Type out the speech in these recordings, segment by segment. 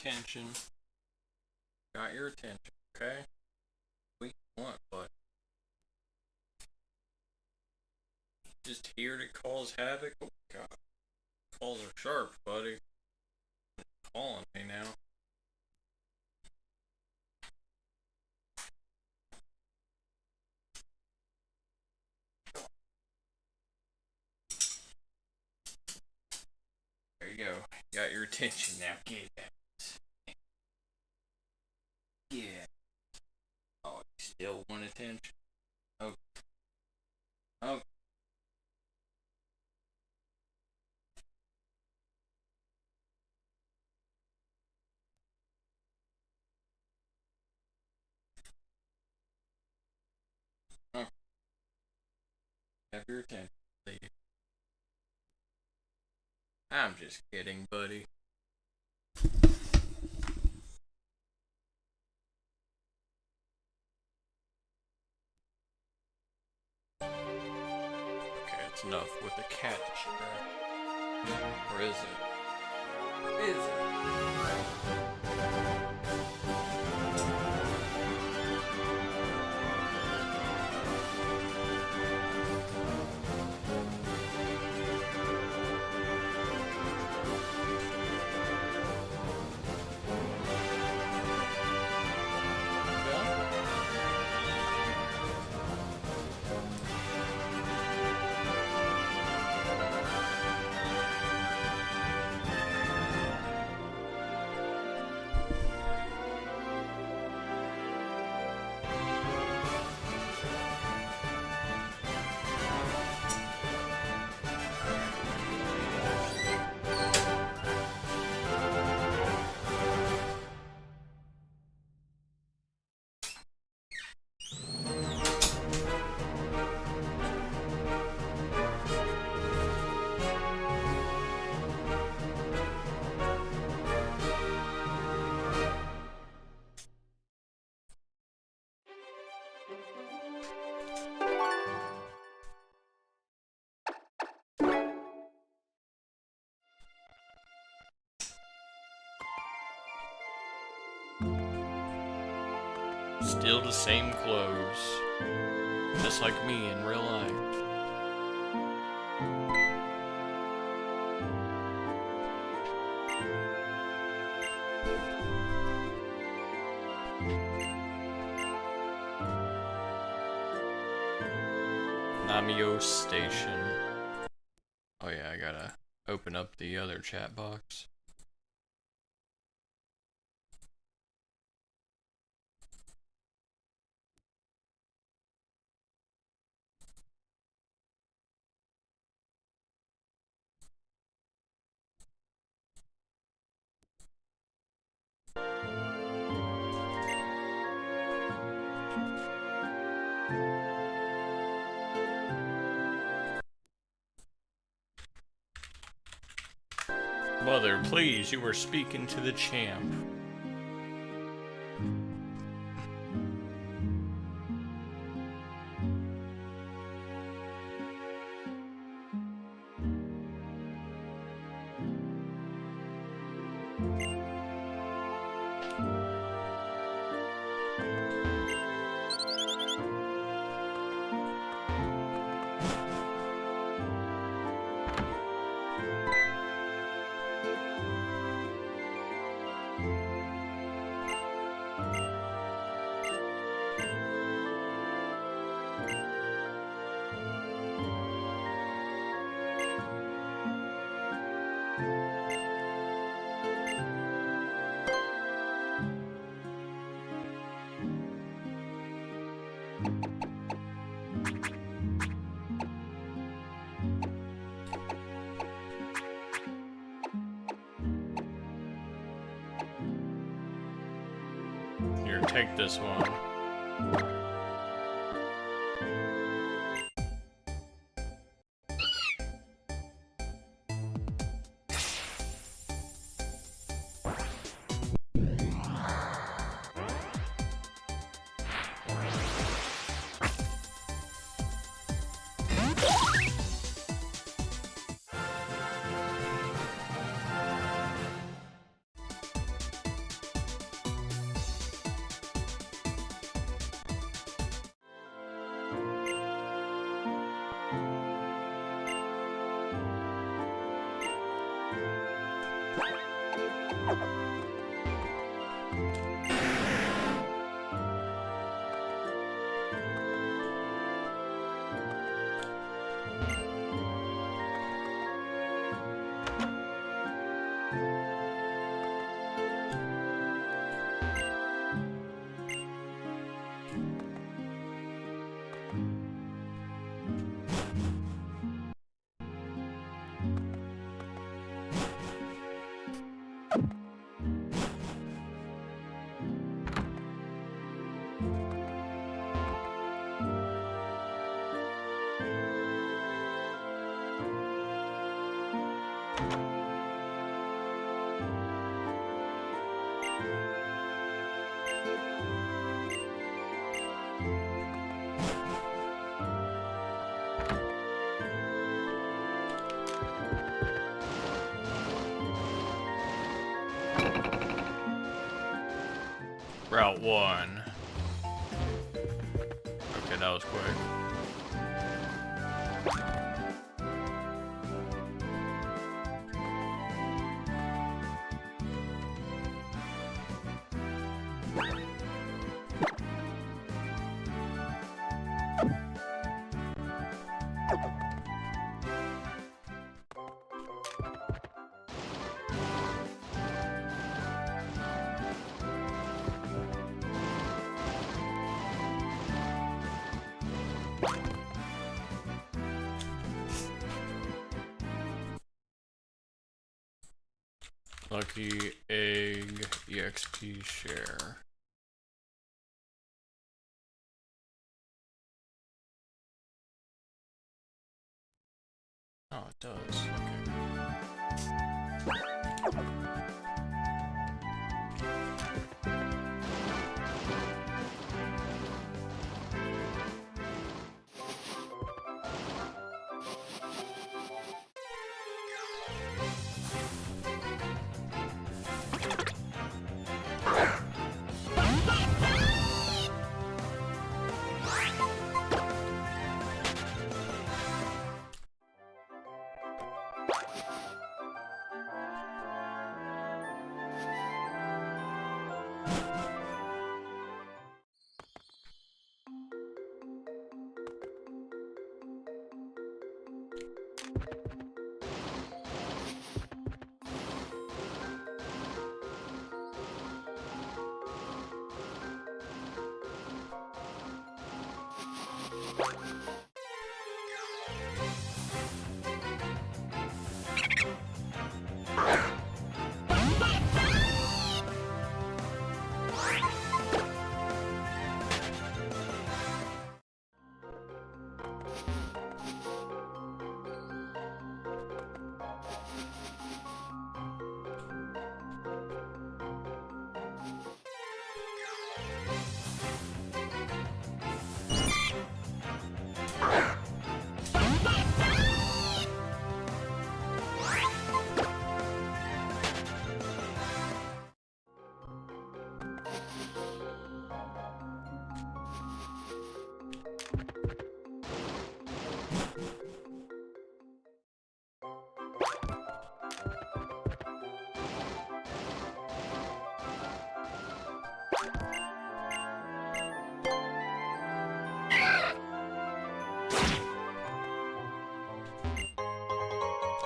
attention. Got your attention, okay? We want, but just here to cause havoc. Oh God, calls are sharp, buddy. Calling me now. There you go. Got your attention now. Get that. Yeah. Oh, you still want attention? Okay. Okay. Okay. Have your attention, please. I'm just kidding, buddy. Okay, it's enough with the cat distraction. Or is it? Is it? Still the same clothes. Just like me in real life. Namios Station. Oh yeah, I gotta open up the other chat box. Mother, please, you are speaking to the champ. Here, take this one. Route 1. Okay, that was quick. Lucky egg EXP share. Oh, it does. Okay.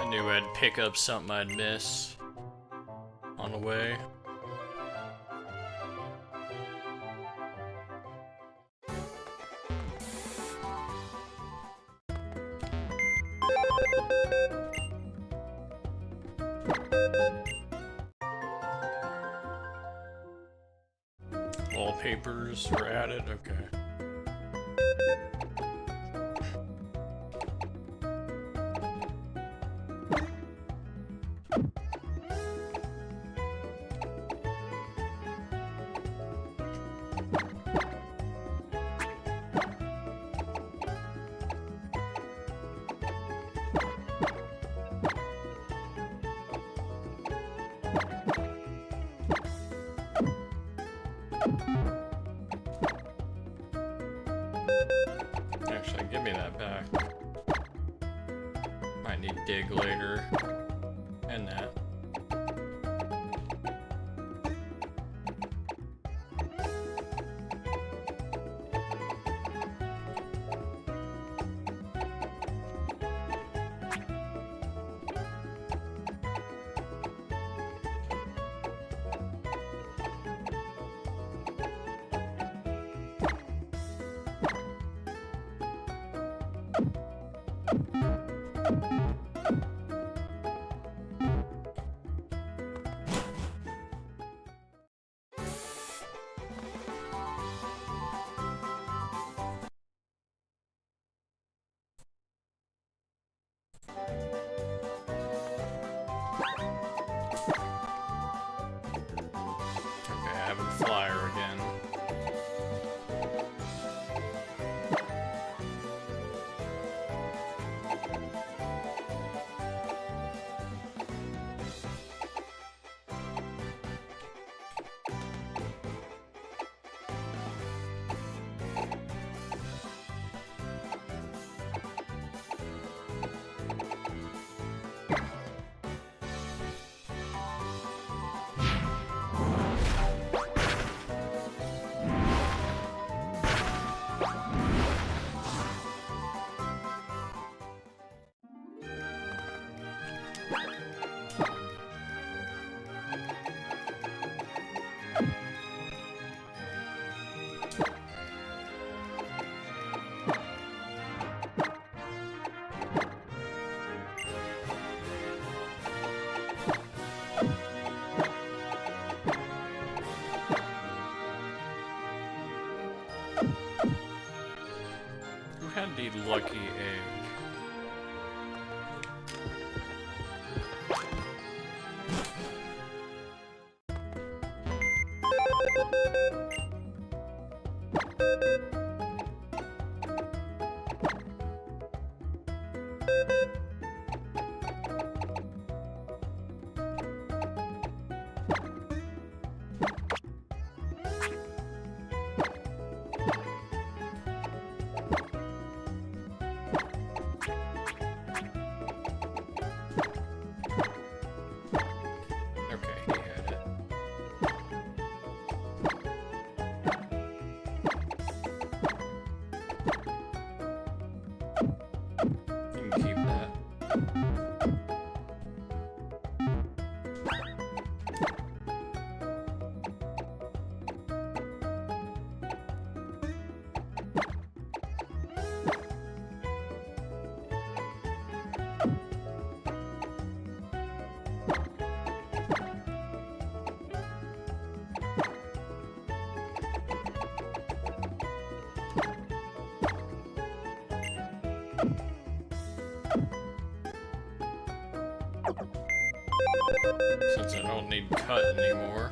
I knew I'd pick up something I'd miss on the way. Wallpapers were added, okay. Actually, give me that back. Might need dig later. And that. Flyer again. had the lucky egg? Since I don't need cut anymore.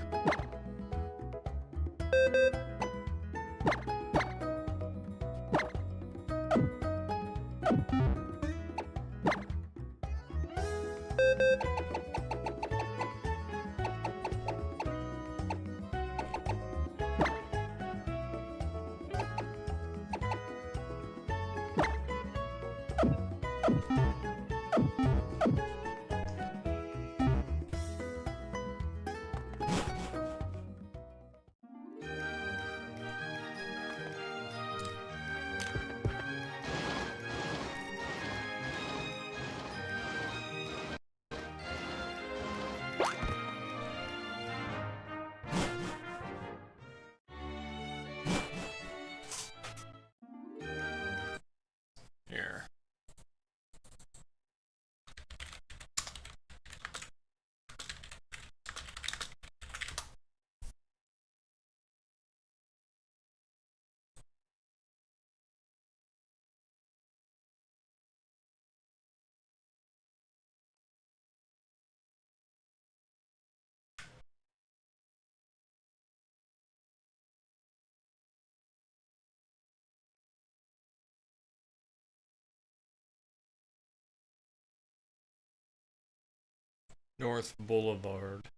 Here. North Boulevard.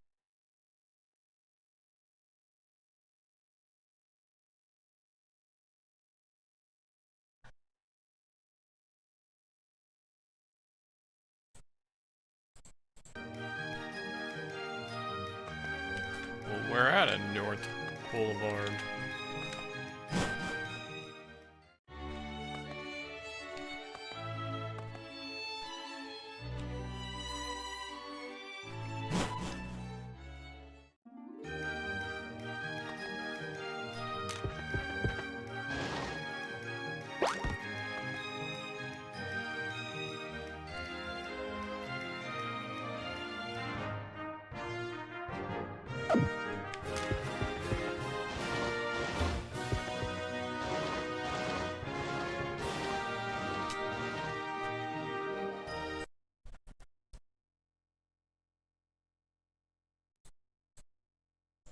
Well, we're at a North Boulevard.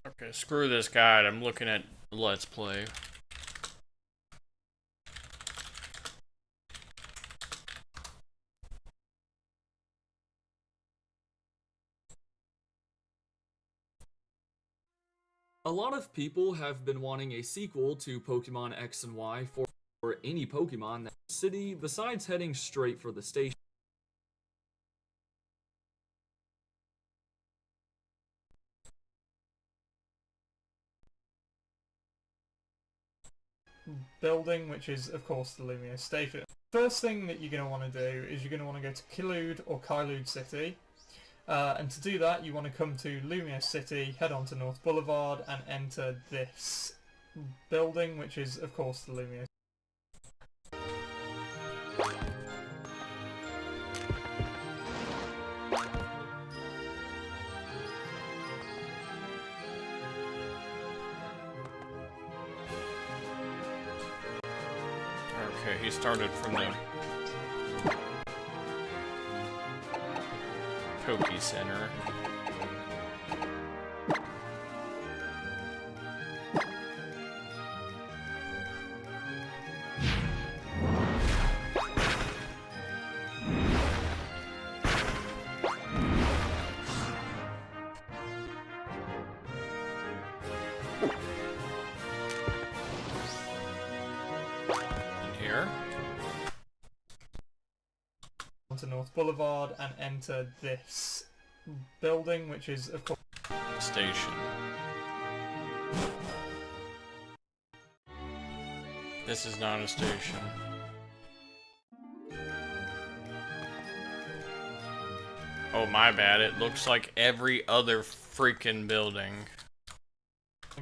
Okay, screw this guide. I'm looking at Let's Play. A lot of people have been wanting a sequel to Pokemon X and Y for any Pokemon that city besides heading straight for the station. Building, which is of course the Lumia station. First thing that you're going to want to do is you're going to want to go to Kilude or Kailude City, and to do that you want to come to Lumia City, head on to North Boulevard and enter this building, which is of course the Lumia. Okay, he started from the Poke Center. Onto North Boulevard and enter this building, which is of course Station. This is not a station. Oh, my bad. It looks like every other freaking building.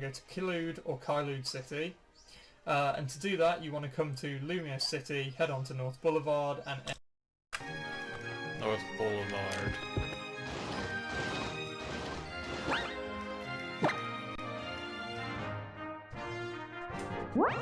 go to Killude or Kailud City. And to do that, you want to come to Lumia City, head on to North Boulevard and North Boulevard. What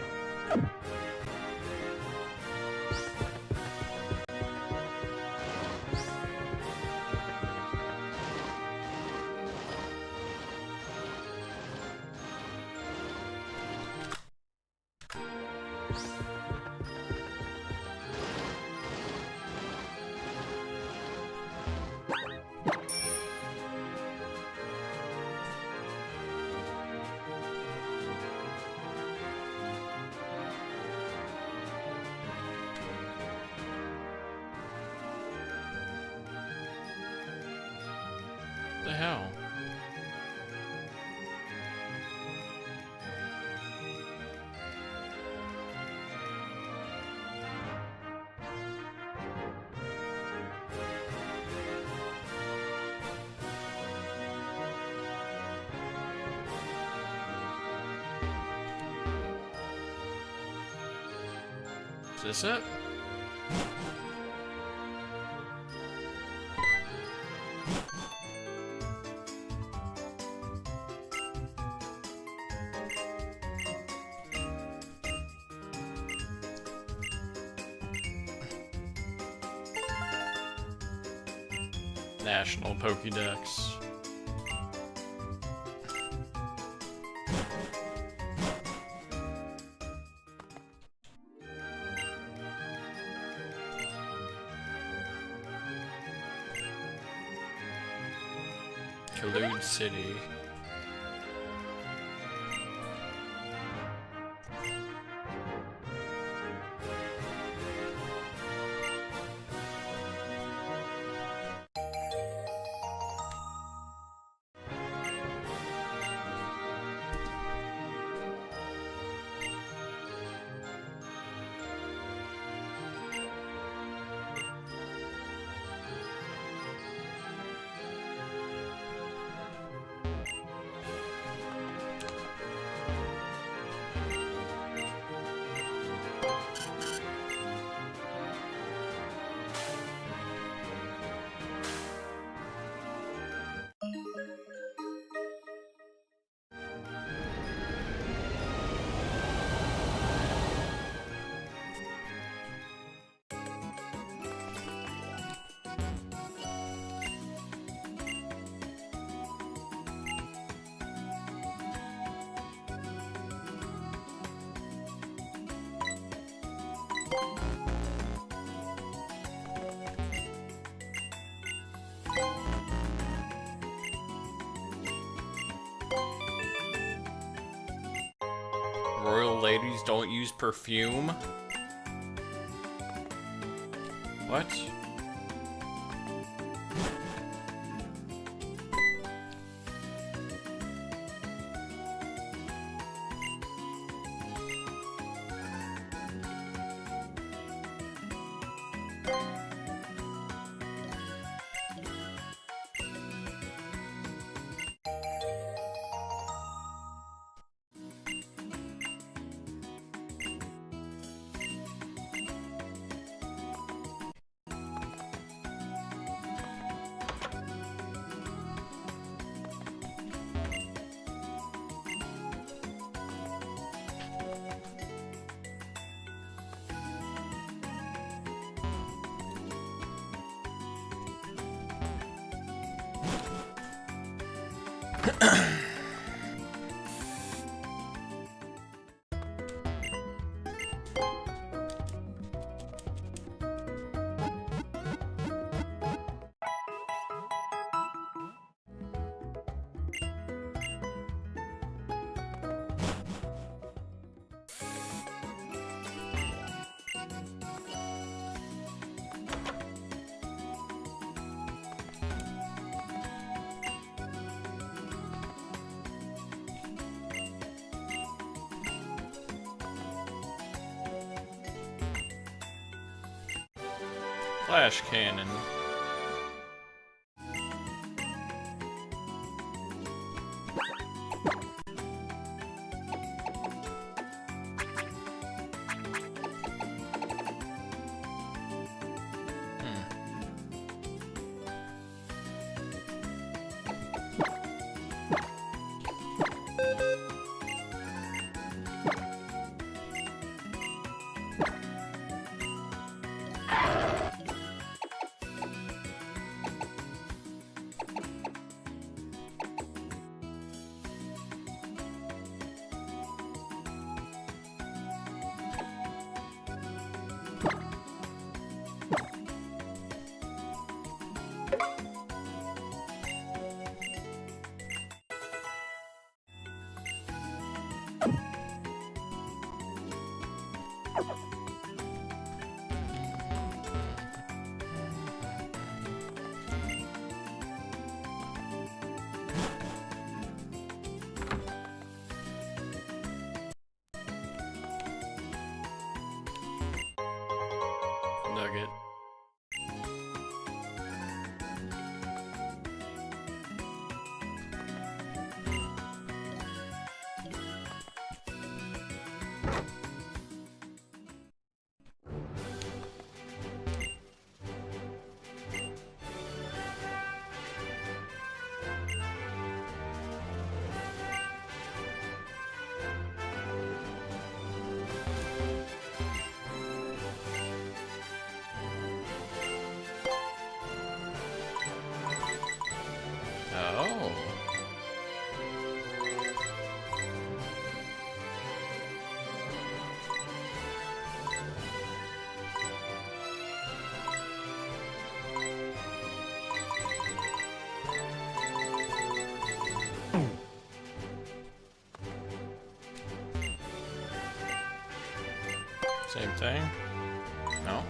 the hell? Is this it? National Pokédex. Kalos City. Royal ladies don't use perfume? What? Flash cannon. Nugget. Oh. Same thing? No?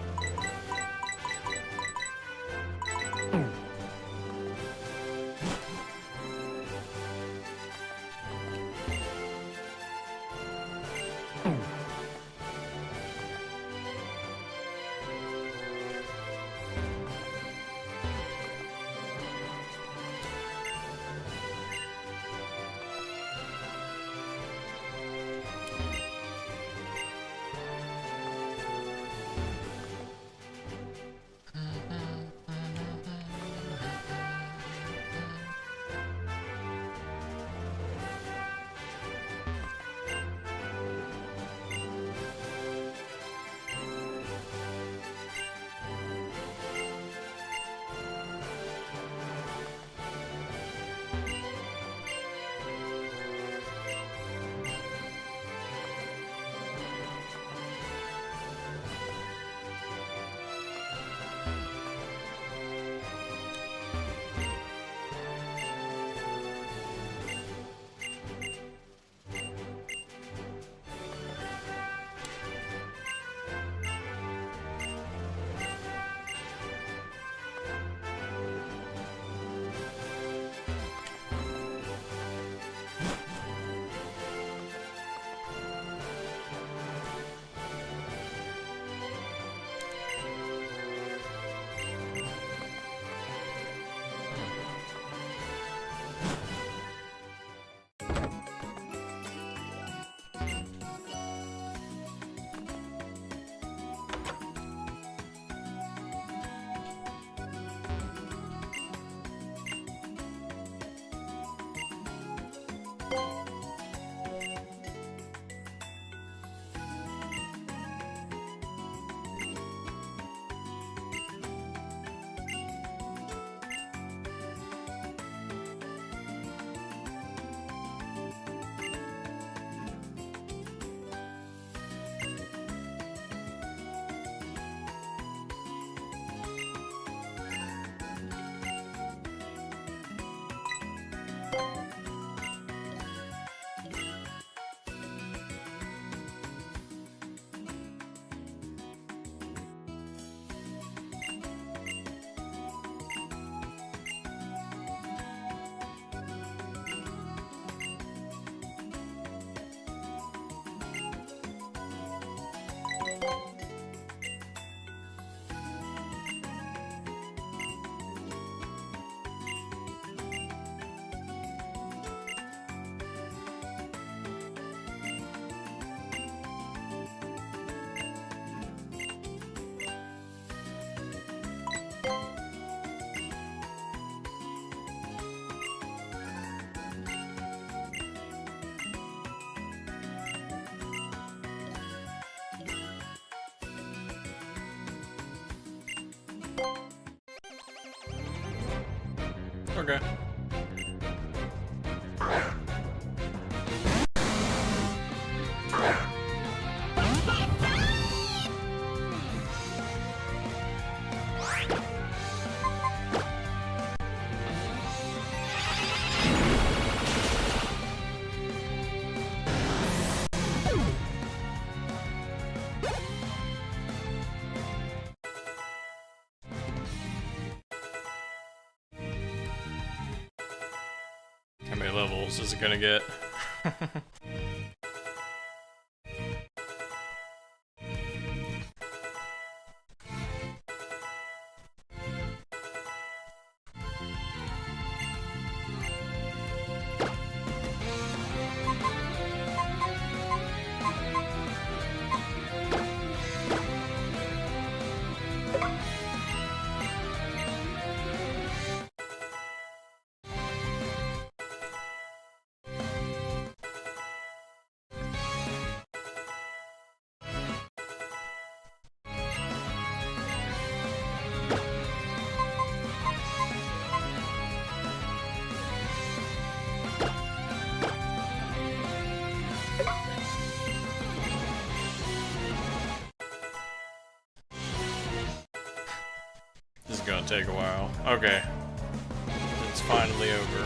Okay. How many levels is it gonna get? This is gonna take a while. Okay. It's finally over.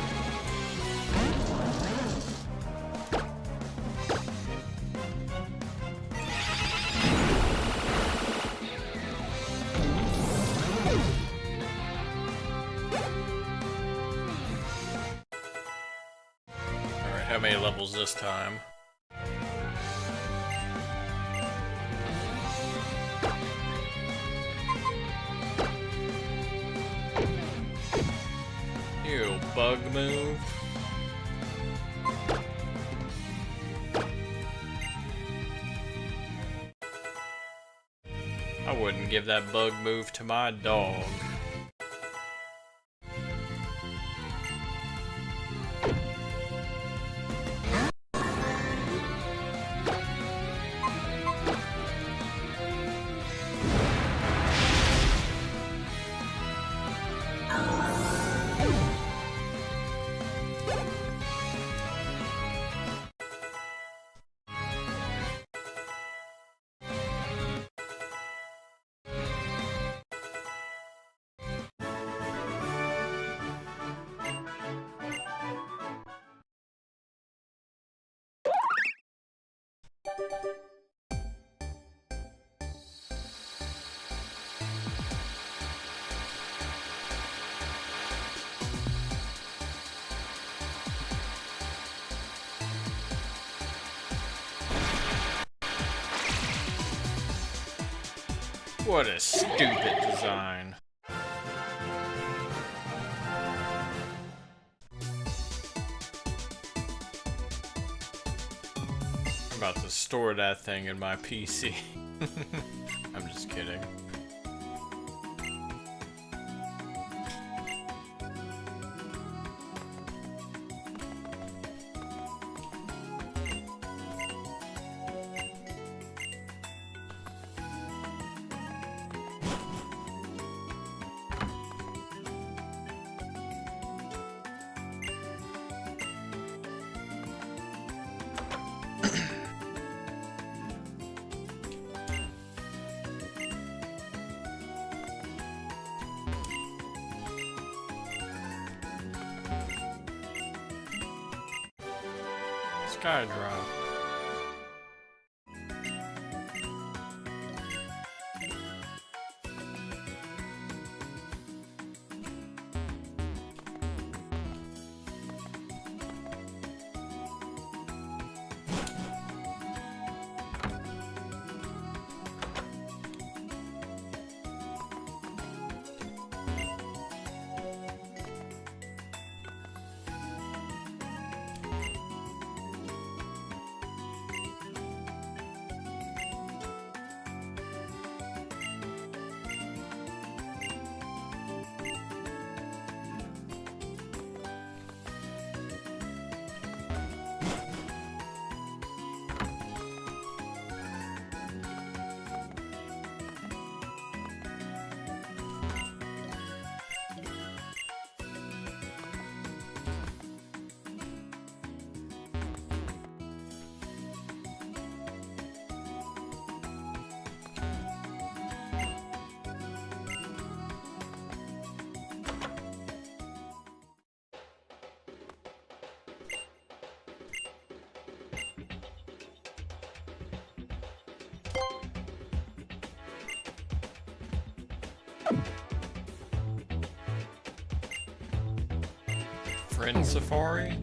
Alright, how many levels this time? Ew, bug move. I wouldn't give that bug move to my dog. What a stupid design. I'm about to store that thing in my PC. I'm just kidding. Sky drop. Friend Safari?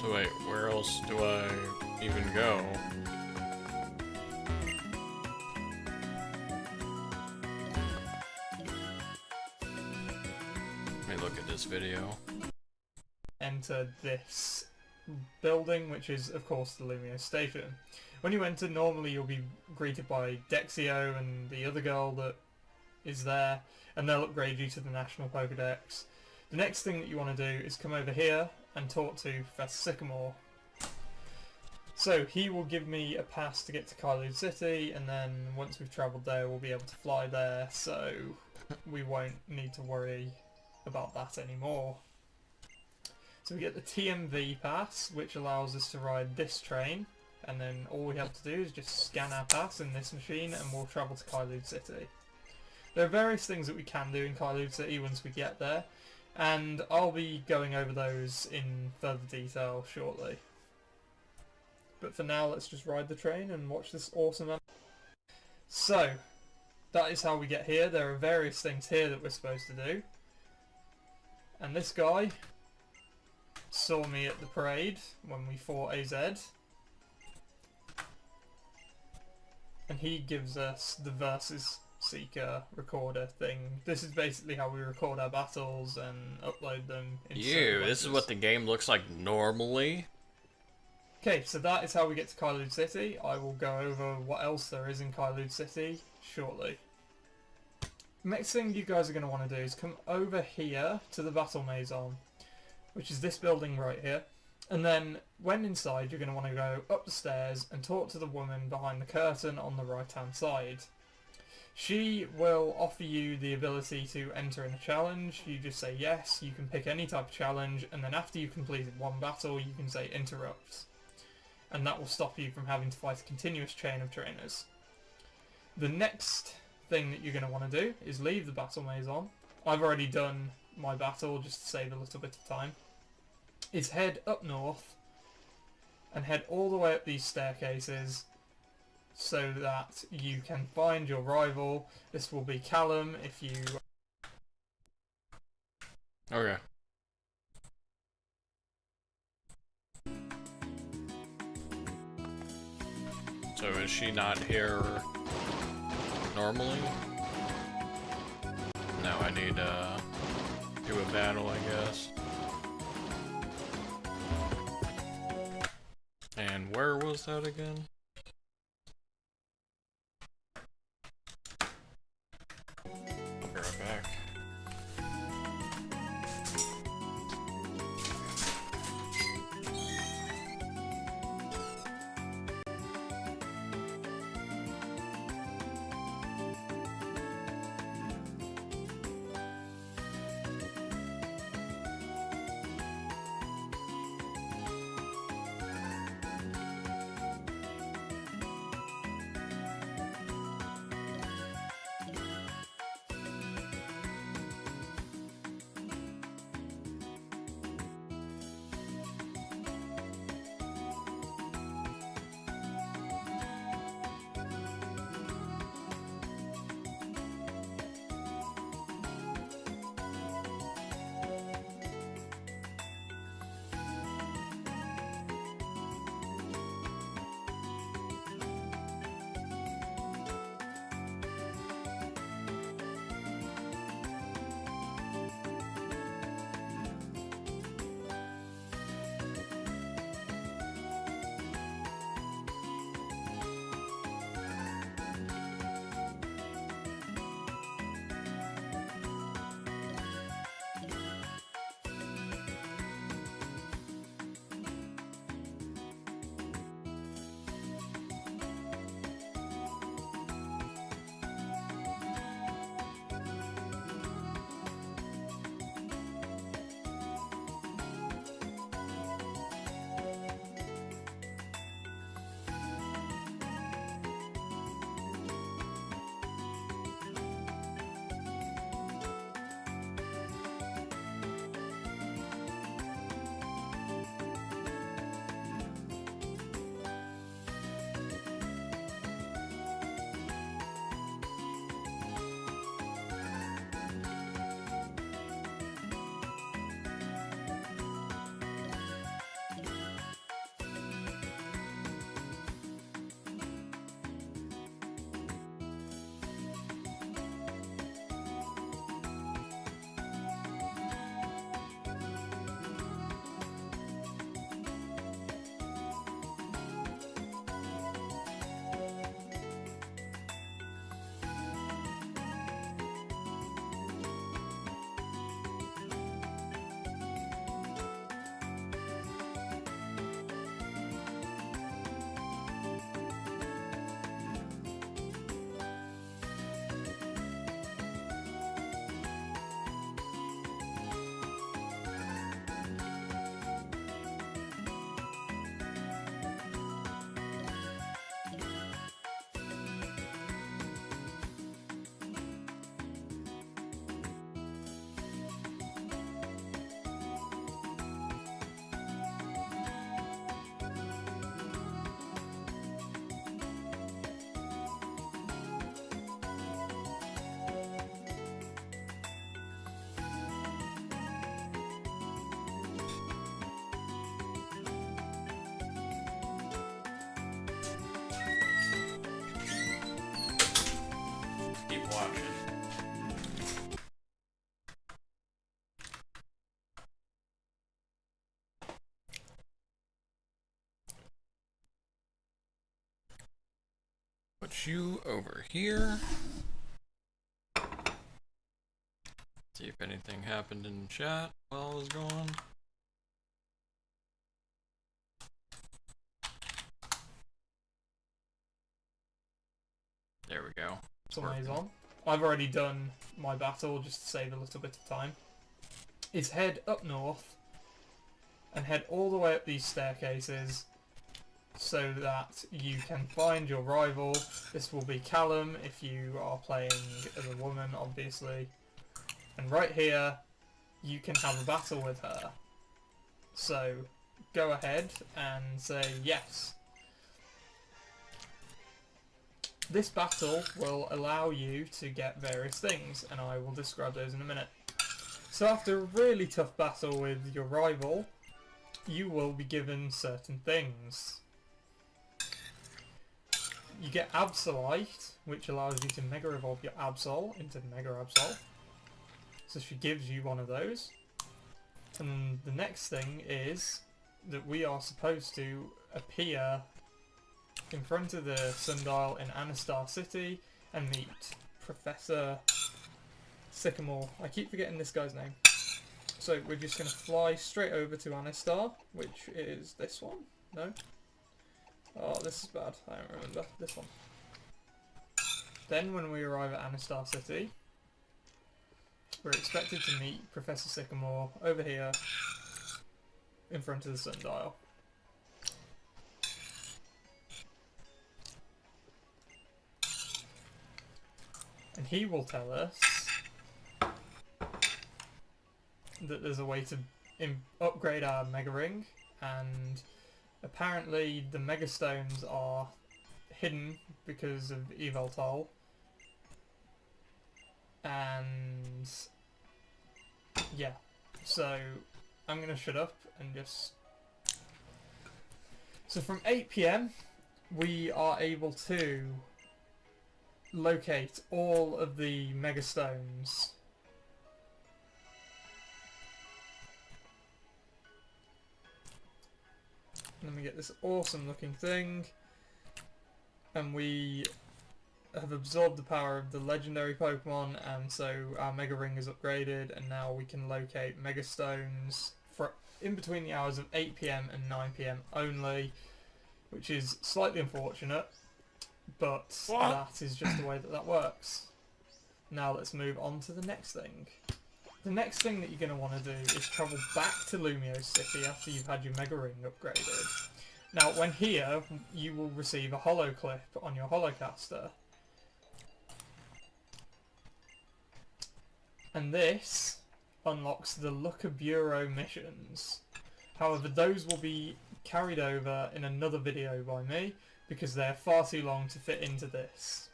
So wait, where else do I even go? Let me look at this video. Enter this building, which is of course the Lumio station. When you enter, normally you'll be greeted by Dexio and the other girl that is there, and they'll upgrade you to the National Pokedex. The next thing that you want to do is come over here and talk to Professor Sycamore. So he will give me a pass to get to Kalos City, and then once we've travelled there we'll be able to fly there, so we won't need to worry about that anymore. So we get the TMV pass, which allows us to ride this train, and then all we have to do is just scan our pass in this machine and we'll travel to Kalos City. There are various things that we can do in Kalos City once we get there, and I'll be going over those in further detail shortly. But for now, let's just ride the train and watch this awesome animation. So, that is how we get here. There are various things here that we're supposed to do. And this guy saw me at the parade when we fought AZ. And he gives us the Versus Seeker recorder thing. This is basically how we record our battles and upload them. Ew, this is what the game looks like normally? Okay, so that is how we get to Kalos City. I will go over what else there is in Kalos City shortly. Next thing you guys are going to want to do is come over here to the Battle Maison, which is this building right here. And then, when inside, you're going to want to go up the stairs and talk to the woman behind the curtain on the right-hand side. She will offer you the ability to enter in a challenge. You just say yes, you can pick any type of challenge, and then after you've completed one battle, you can say interrupt. And that will stop you from having to fight a continuous chain of trainers. The next thing that you're going to want to do is leave the Battle Maison. I've already done my battle just to save a little bit of time. Is head up north and head all the way up these staircases so that you can find your rival. This will be Callum if you... Okay. So is she not here normally? No, I need to do a battle, I guess. And where was that again? I'll be right back. put you over here. See if anything happened in chat while I was gone. There we go. It's amazing. I've already done my battle just to save a little bit of time. Is head up north and head all the way up these staircases so that you can find your rival. This will be Callum if you are playing as a woman, obviously. And right here, you can have a battle with her. So go ahead and say yes. This battle will allow you to get various things, and I will describe those in a minute. So after a really tough battle with your rival, you will be given certain things. You get Absolite, which allows you to Mega Evolve your Absol into Mega Absol. So she gives you one of those. And the next thing is that we are supposed to appear in front of the sundial in Anastar City and meet Professor Sycamore. I keep forgetting this guy's name. So we're just going to fly straight over to Anastar, which is this one. No? Oh, this is bad. I don't remember. This one. Then when we arrive at Anastar City, we're expected to meet Professor Sycamore over here in front of the sundial. And he will tell us that there's a way to upgrade our Mega Ring, and apparently the Mega Stones are hidden because of Evoltol. And yeah, so I'm going to shut up and just... So from 8 PM we are able to locate all of the Mega Stones. Let me get this awesome looking thing. And we have absorbed the power of the legendary Pokemon, and so our Mega Ring is upgraded, and now we can locate Mega Stones for in between the hours of 8 PM and 9 PM only, which is slightly unfortunate, but that is just the way that that works. Now let's move on to the next thing. The next thing that you're going to want to do is travel back to Lumio City after you've had your Mega Ring upgraded. Now when here, you will receive a Holo Clip on your Holocaster. And this unlocks the Looker Bureau missions. However, those will be carried over in another video by me because they're far too long to fit into this.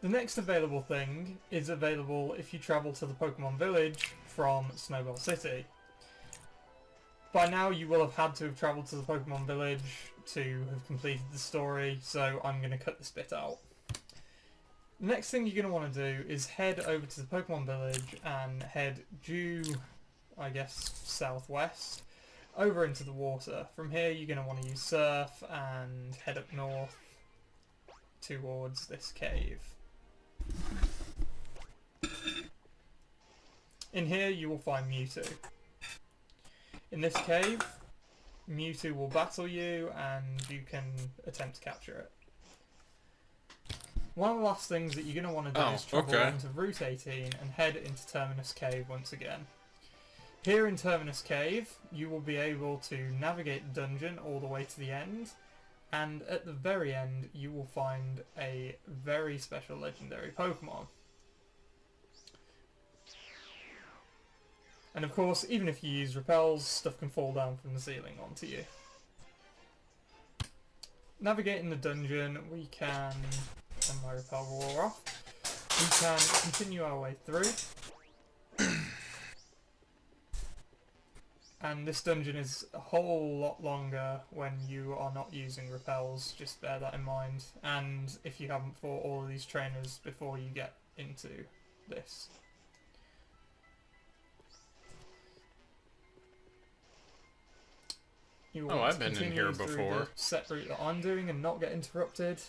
The next available thing is available if you travel to the Pokemon Village from Snowball City. By now you will have had to have travelled to the Pokemon Village to have completed the story, so I'm going to cut this bit out. The next thing you're going to want to do is head over to the Pokemon Village and head due, I guess, southwest, over into the water. From here you're going to want to use Surf and head up north towards this cave. In here you will find Mewtwo. In this cave, Mewtwo will battle you and you can attempt to capture it. One of the last things that you're going to want to do is travel onto Route 18 and head into Terminus Cave once again. Here in Terminus Cave, you will be able to navigate the dungeon all the way to the end, and at the very end you will find a very special legendary Pokemon. And of course, even if you use repels, stuff can fall down from the ceiling onto you. Navigating the dungeon, we can... and my repel wore off. We can continue our way through. And this dungeon is a whole lot longer when you are not using repels, just bear that in mind. And if you haven't fought all of these trainers before you get into this. You Oh, want I've to been in continue here through before. the set route that I'm doing and not get interrupted.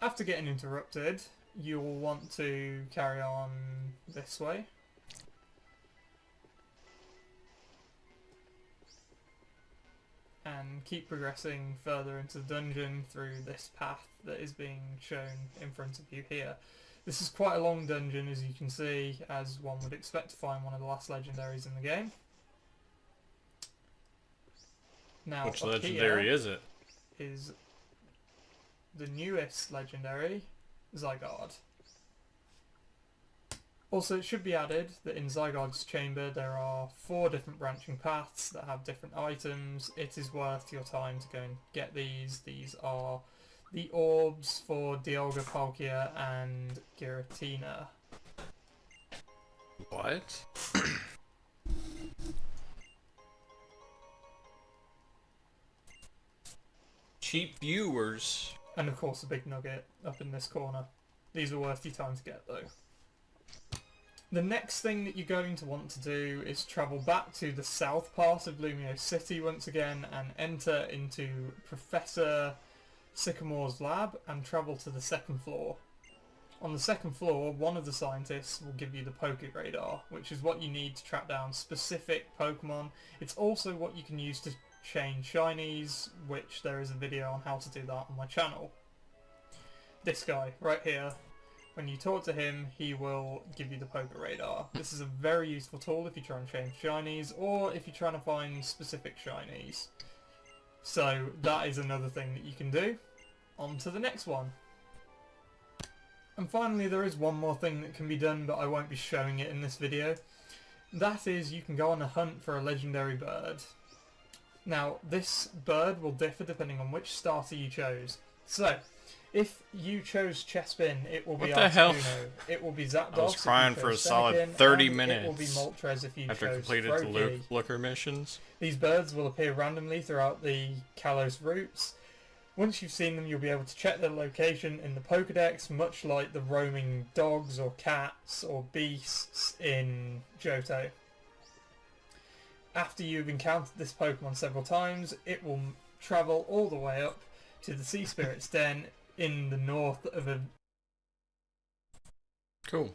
After getting interrupted, you'll want to carry on this way. And keep progressing further into the dungeon through this path that is being shown in front of you here. This is quite a long dungeon, as you can see, as one would expect to find one of the last legendaries in the game. Now, Which up legendary here is it? is the newest legendary, Zygarde. Also, it should be added that in Zygarde's chamber there are 4 different branching paths that have different items. It is worth your time to go and get these. These are the orbs for Dialga, Palkia and Giratina. What? Cheap viewers. And of course a big nugget up in this corner. These are worth your time to get though. The next thing that you're going to want to do is travel back to the south part of Lumio City once again and enter into Professor Sycamore's lab and travel to the 2nd floor. On the 2nd floor, one of the scientists will give you the Poke Radar, which is what you need to track down specific Pokemon. It's also what you can use to chain shinies, which there is a video on how to do that on my channel. This guy right here. When you talk to him, he will give you the Poke Radar. This is a very useful tool if you're trying to change shinies, or if you're trying to find specific shinies. So that is another thing that you can do. On to the next one. And finally, there is one more thing that can be done, but I won't be showing it in this video. That is, you can go on a hunt for a legendary bird. Now, this bird will differ depending on which starter you chose. So, if you chose Chespin, it will be What the hell? Articuno. It will be Zapdos. I was crying for a solid 30 minutes. It will be Moltres if you After chose completed Froakie. the looker missions. These birds will appear randomly throughout the Kalos routes. Once you've seen them, you'll be able to check their location in the Pokedex, much like the roaming dogs or cats or beasts in Johto. After you've encountered this Pokemon several times, it will travel all the way up to the Sea Spirit's Den in the north of a... Cool.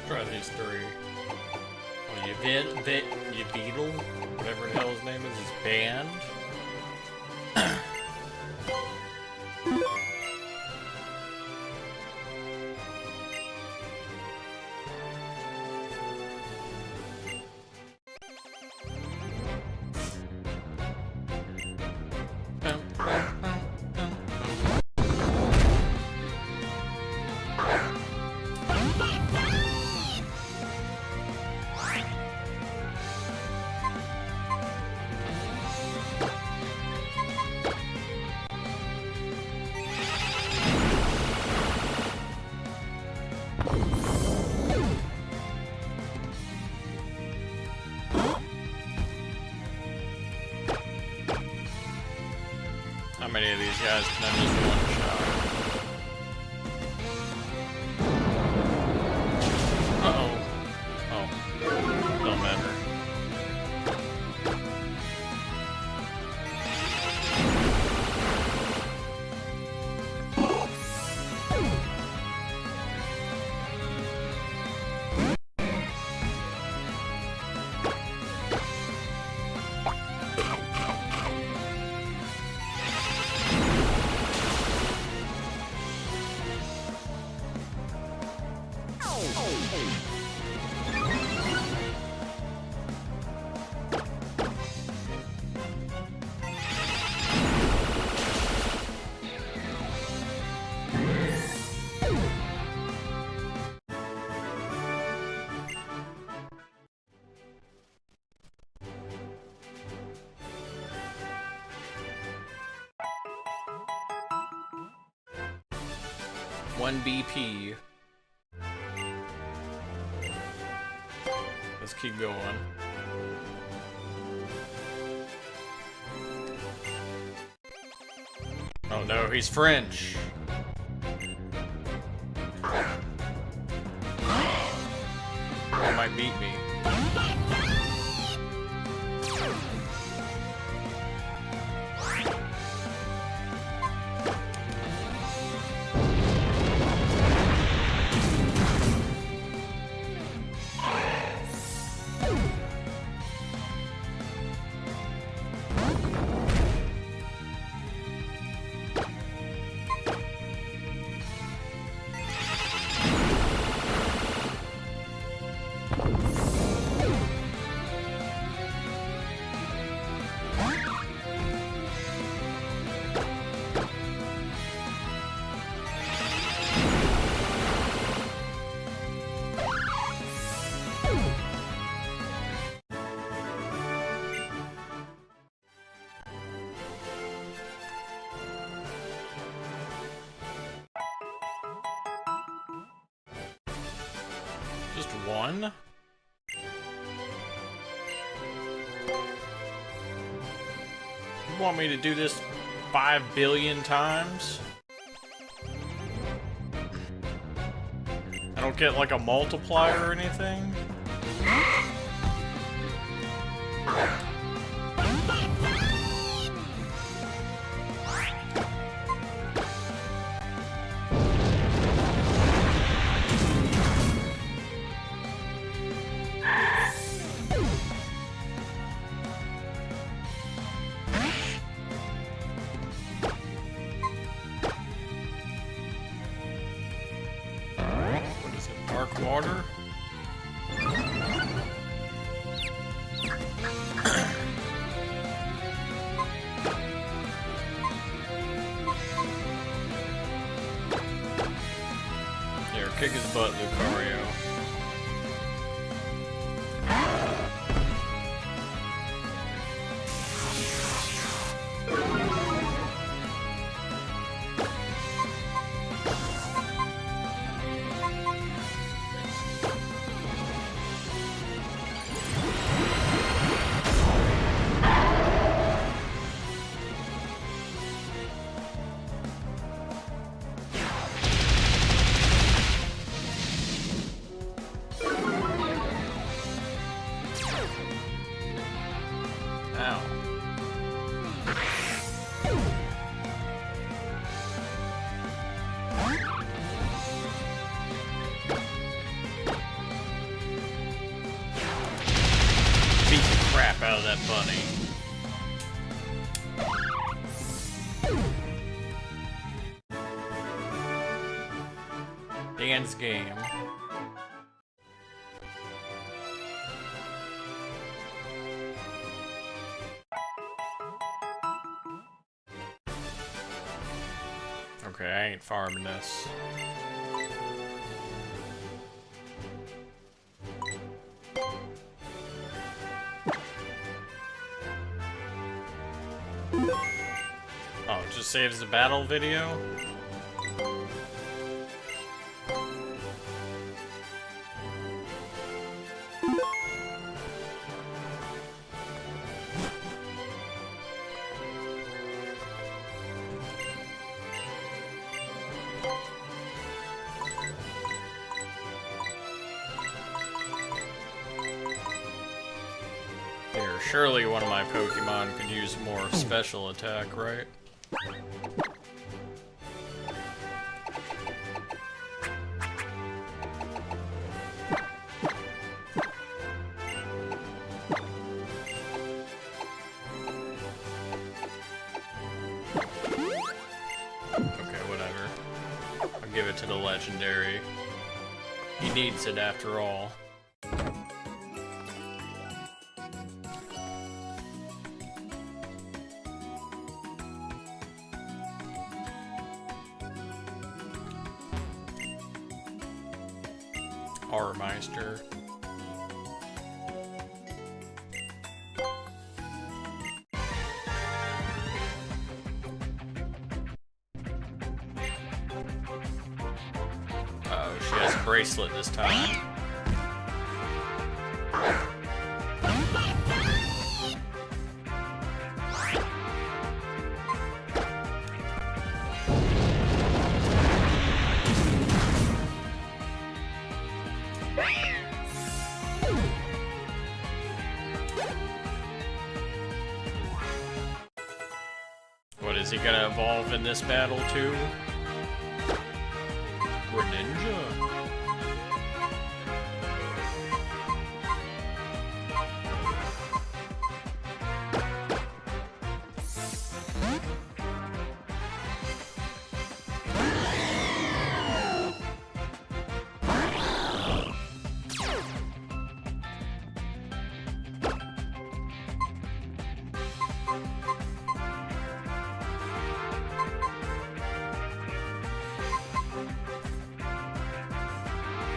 Try these 3. Oh, Yvedal, whatever the hell his name is banned. How many of these guys can I just one shot? Uh-oh. Oh. Don't matter. 1 BP. Let's keep going. Oh no, he's French. He might beat me. Just one? You want me to do this 5 billion times? I don't get like a multiplier or anything? Dark water? Here, kick his butt, Lucario. Ow. Beat the crap out of that bunny. Dance game. Okay, I ain't farming this. Oh, it just saves the battle video? Here, surely one of my Pokemon could use more special attack, right? Okay, whatever. I'll give it to the legendary. He needs it after all. Meister. bracelet this time. What, is he gonna evolve in this battle too? Greninja.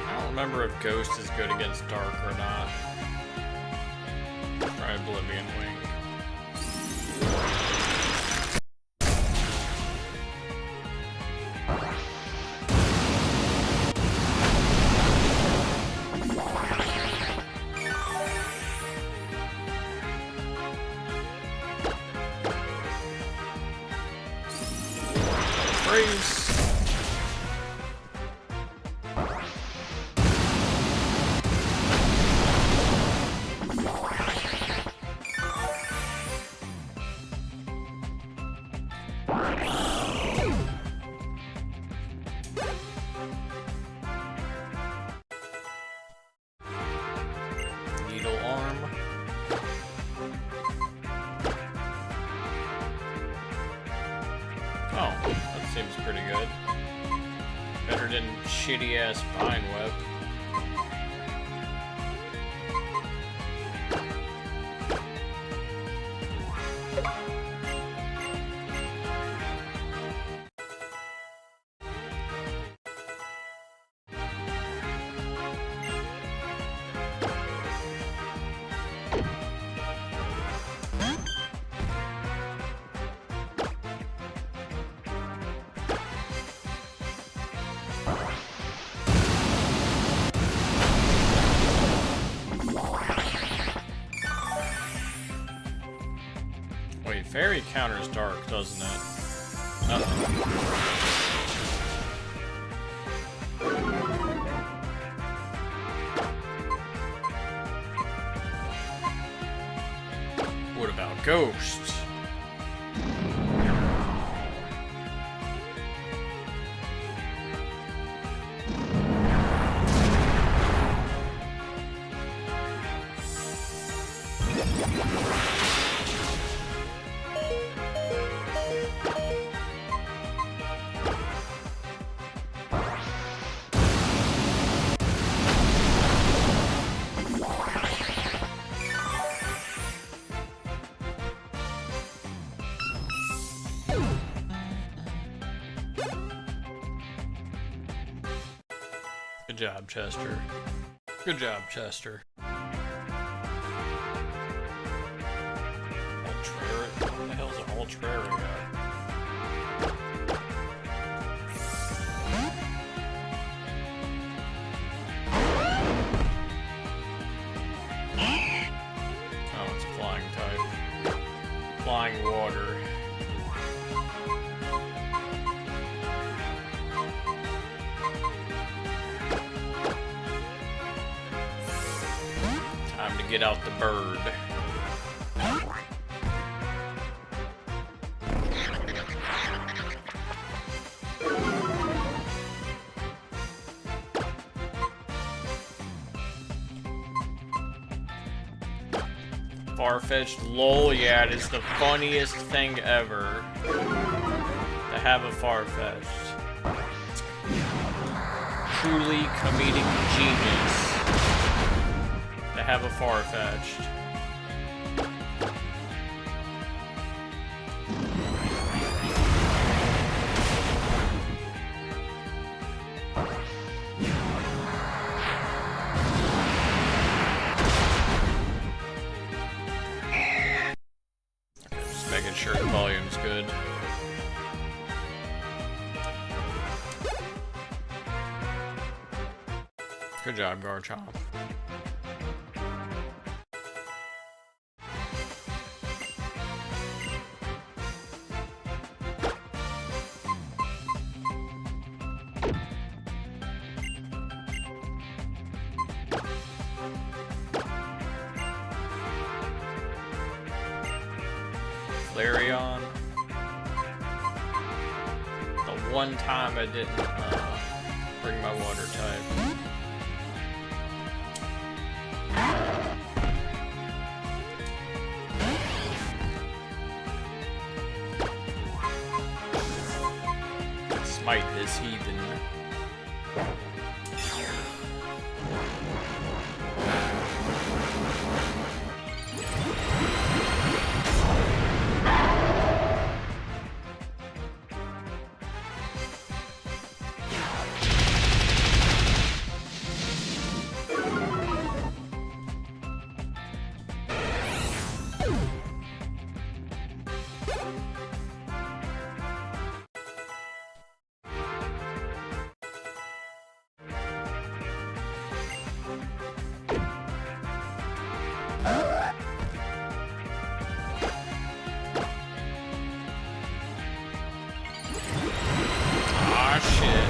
I don't remember if Ghost is good against Dark or not. Try Oblivion Wing. Freeze! Needle arm. Oh, that seems pretty good. Better than shitty ass Vine Web. Wait, Fairy counters Dark, doesn't it? Uh-oh. What about Ghost? Good job, Chester. Good job, Chester. Ultraria? What the hell's an Ultraria? Oh, it's a flying type. Flying water. Time to get out the bird. Farfetch'd, lol, yeah, it is the funniest thing ever to have a Farfetch'd. Truly comedic genius to have a Farfetch'd. Just making sure the volume's good. Good job, Garchomp. Flareon. The one time I didn't bring my water type. Smite this heathen. Ah, shit.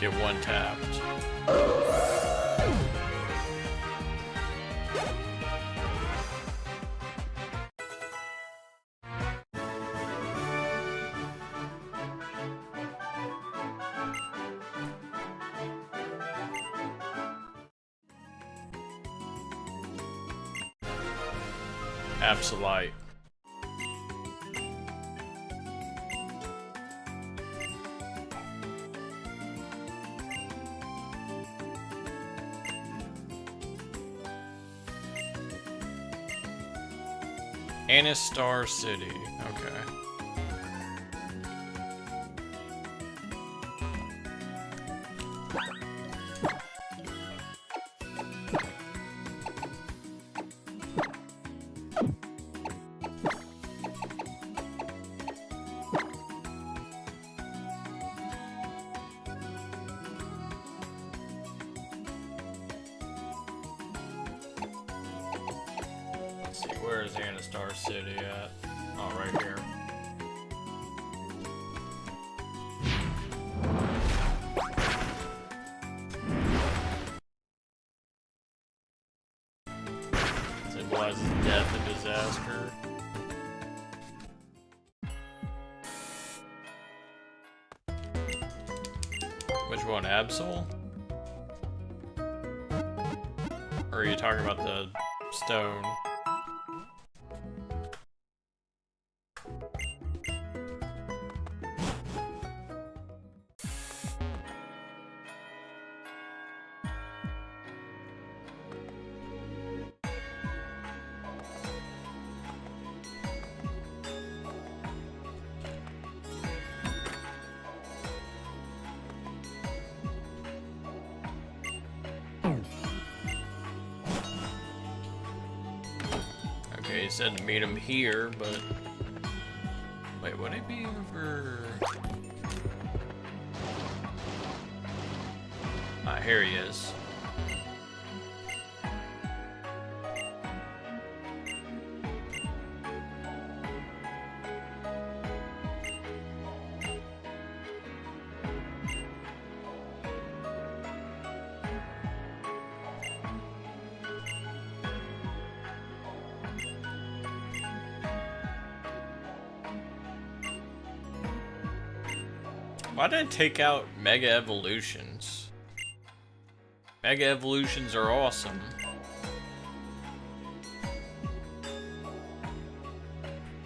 Get one tapped. Absolute. Anistar City. Okay. Let's see, where is Anistar City at? Oh, right here. Symbolizes death and disaster. Which one, Absol? Or are you talking about the stone? Okay, he said to meet him here, but... Wait, would it be over... Ah, here he is. Why did I take out Mega Evolutions? Mega Evolutions are awesome.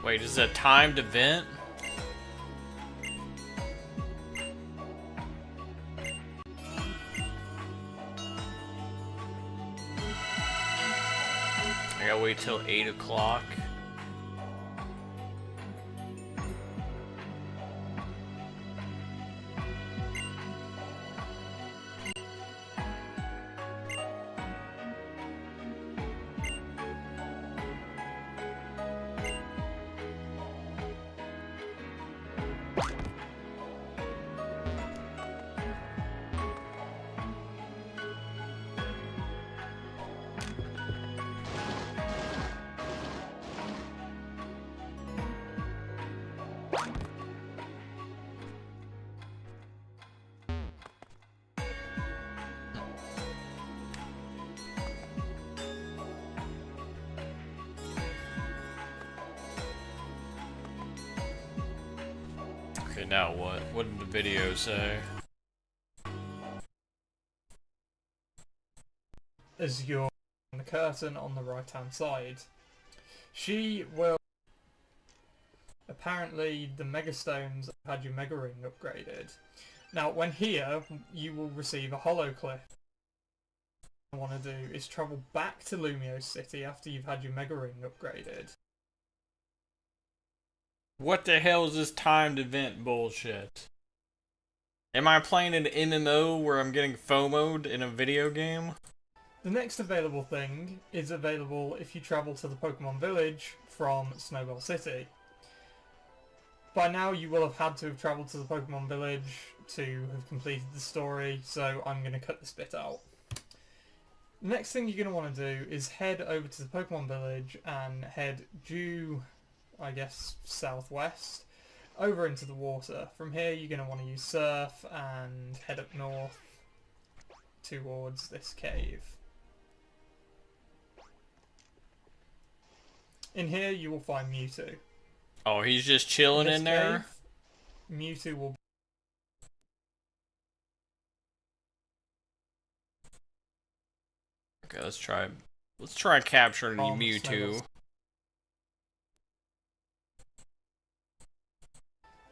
Wait, is it a timed event? I gotta wait till 8 o'clock. Okay, now what? What did the video say? As you're on the curtain on the right hand side. She will... Apparently the Mega Stones had your Mega Ring upgraded. Now when here, you will receive a Hollow Clip. What I want to do is travel back to Lumiose City after you've had your Mega Ring upgraded. What the hell is this timed event bullshit? Am I playing an MMO where I'm getting FOMO'd in a video game? The next available thing is available if you travel to the Pokemon Village from Snowball City. By now you will have had to have travelled to the Pokemon Village to have completed the story, so I'm going to cut this bit out. The next thing you're going to want to do is head over to the Pokemon Village and head due, I guess, southwest, over into the water. From here you're going to want to use Surf and head up north towards this cave. In here you will find Mewtwo. Oh, he's just chilling in there? Cave, Mewtwo will... Okay, let's try capturing Mewtwo.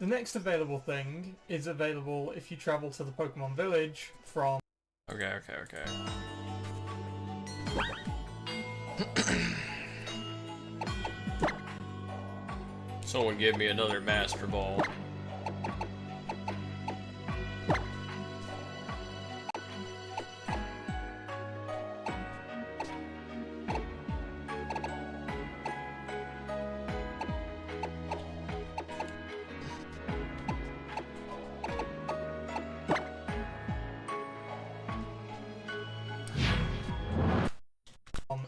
The next available thing is available if you travel to the Pokemon Village from... Okay. Someone give me another Master Ball.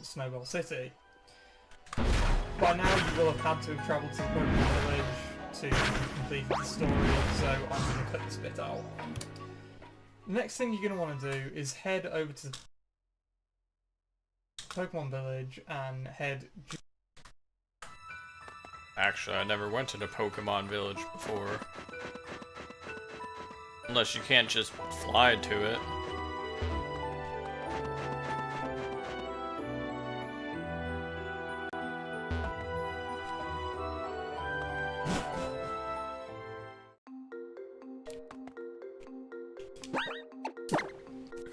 Snowball City. By now you will have had to have travelled to the Pokemon Village to complete the story, so I'm going to cut this bit out. Next thing you're going to want to do is head over to the Pokemon Village and head... Actually, I never went to the Pokemon Village before. Unless you can't just fly to it.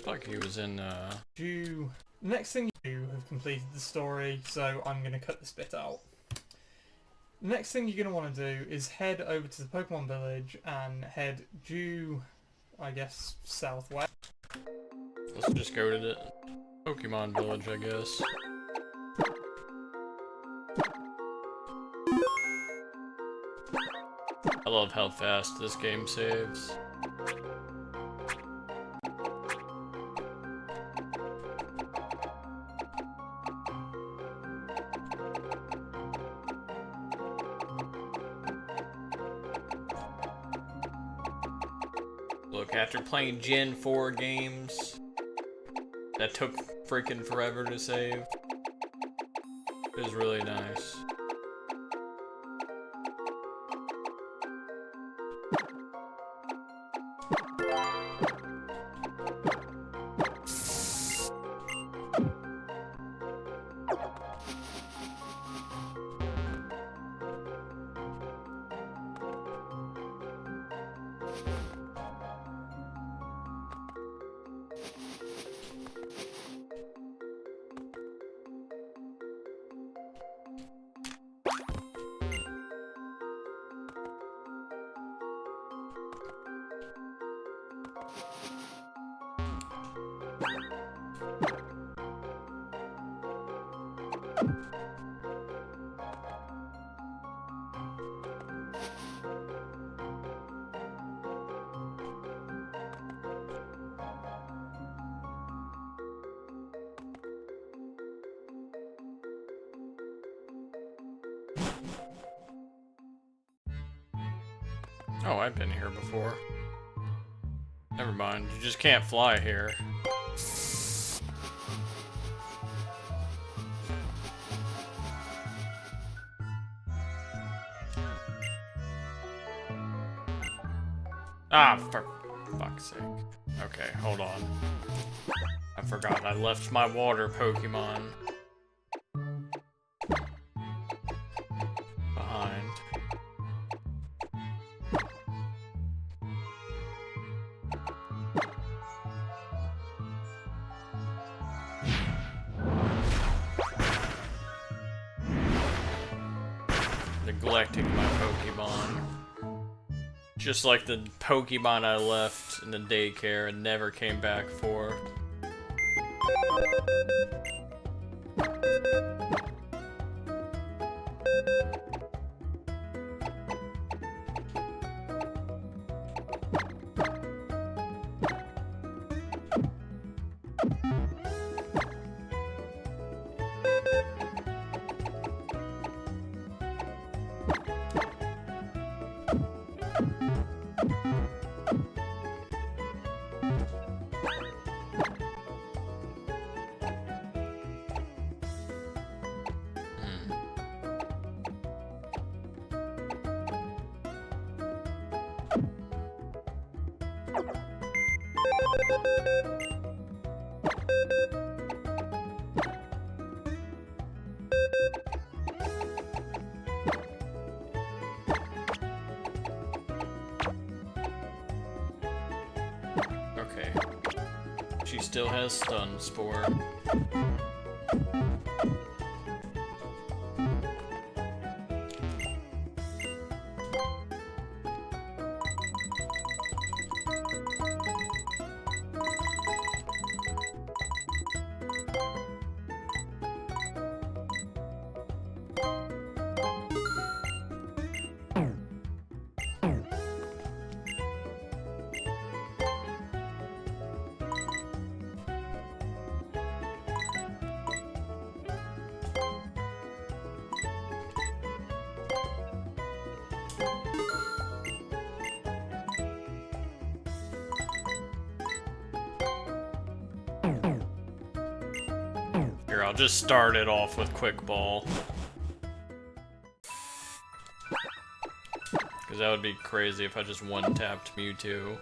Looks like he was in, Next thing you have completed the story, so I'm going to cut this bit out. Next thing you're going to want to do is head over to the Pokemon Village and head due, I guess, southwest. Let's just go to the Pokemon Village, I guess. I love how fast this game saves. Look, after playing Gen 4 games that took freaking forever to save, it was really nice. Oh, I've been here before. Never mind, you just can't fly here. Ah, for fuck's sake. Okay, hold on. I forgot I left my water Pokemon behind. Neglecting my Pokemon. Just like the Pokemon I left in the daycare and never came back for. Okay. She still has Stun Spore. Here, I'll just start it off with Quick Ball. Because that would be crazy if I just one-tapped Mewtwo.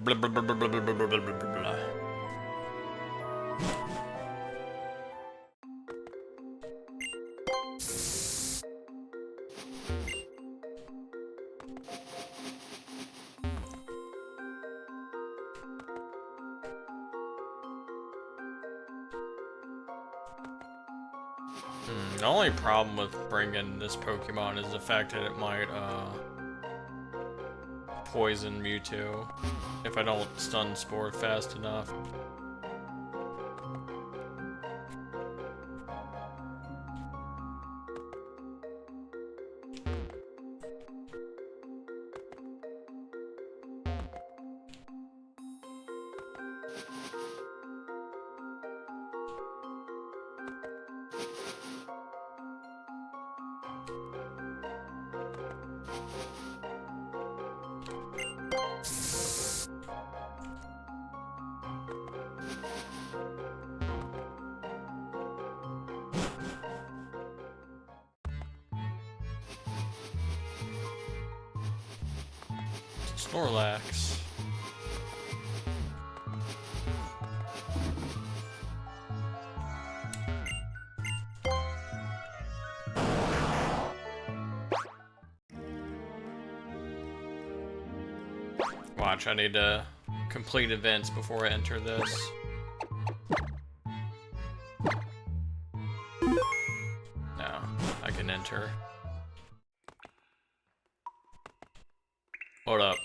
Blah, blah, blah, blah, blah, blah, blah, blah, blah, blah. The only problem with bringing this Pokemon is the fact that it might, poison Mewtwo if I don't Stun Spore fast enough. Snorlax. Watch, I need to complete events before I enter this. No, I can enter. Hold up.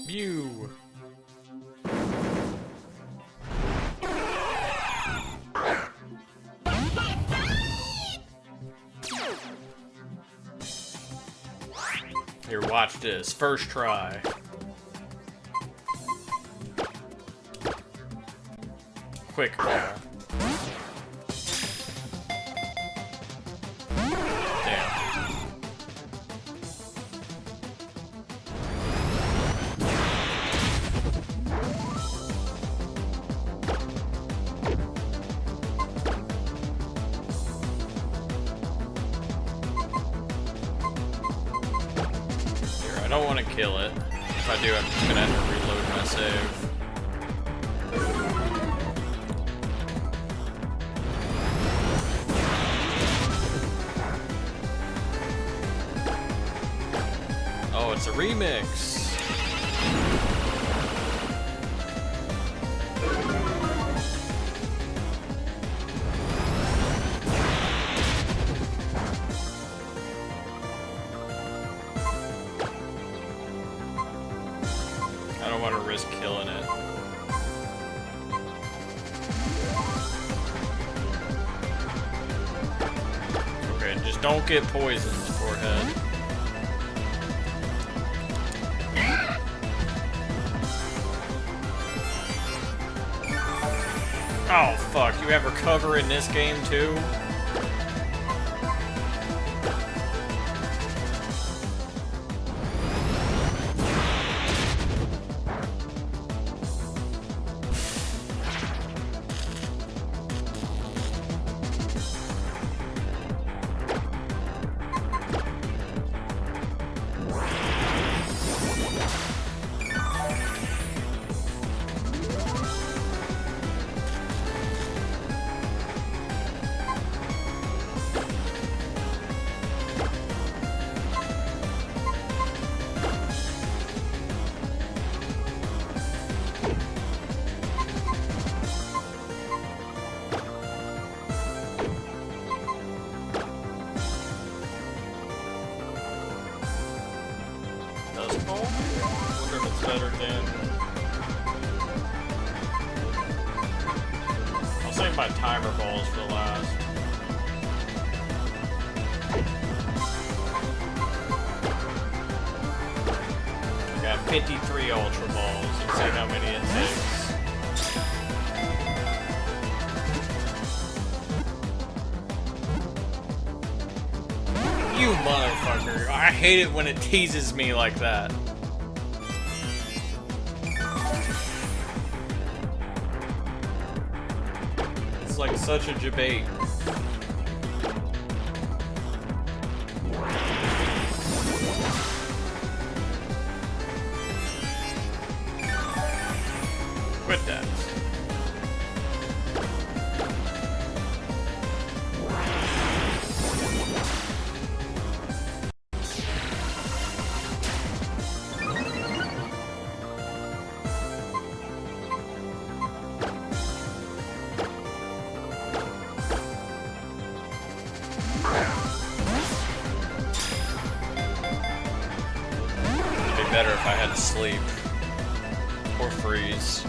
You. Here, watch this. First try. Quick ball. Damn. Here, I don't want to kill it. If I do, I'm just gonna have to reload my save. Oh, it's a remix. I don't want to risk killing it. Okay, just don't get poisoned, forehead. Oh fuck, you have recover in this game too? Ball? I wonder if it's better than... I'll save my timer balls for last. I got 53 Ultra Balls. Let's see how many it takes. You motherfucker. I hate it when it teases me like that. It's like such a debate. Quit that. Better if I had to sleep or freeze.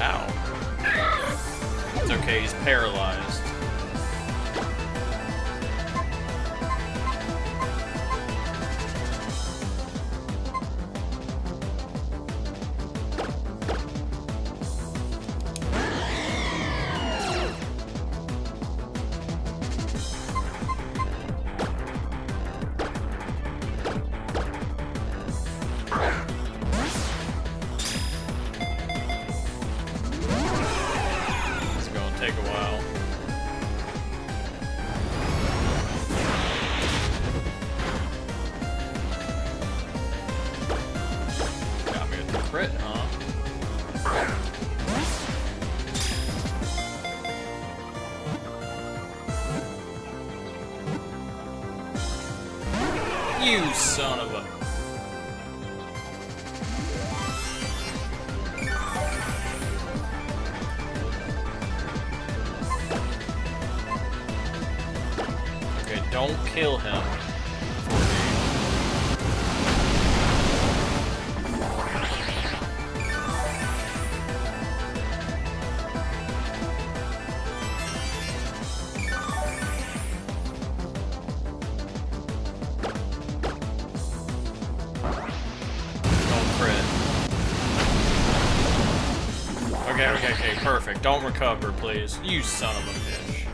Ow. It's okay, he's paralyzed. Take a while. Got me with the crit, huh? You son of a... Don't kill him. Okay, perfect. Don't recover, please. You son of a bitch.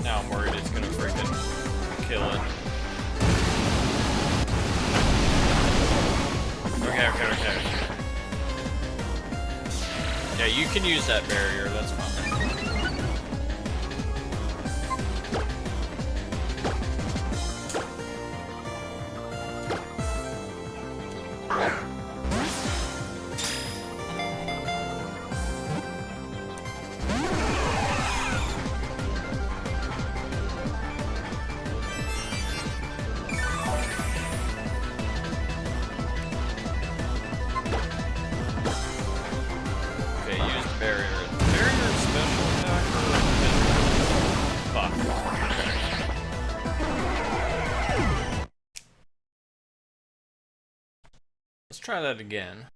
Now I'm worried it's gonna freaking kill it. Okay. Yeah, you can use that barrier, that's fine. Let's try that again.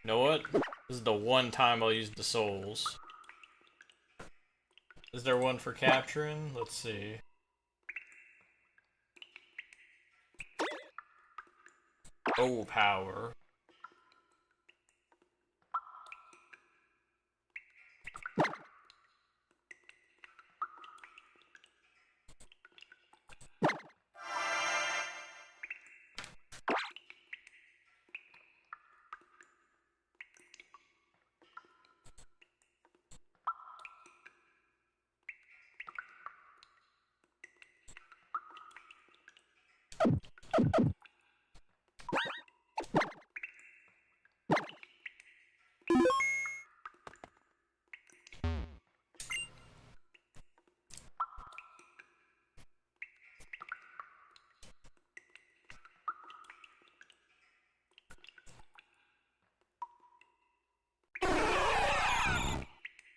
You know what? This is the one time I'll use the souls. Is there one for capturing? Let's see. Oh, power.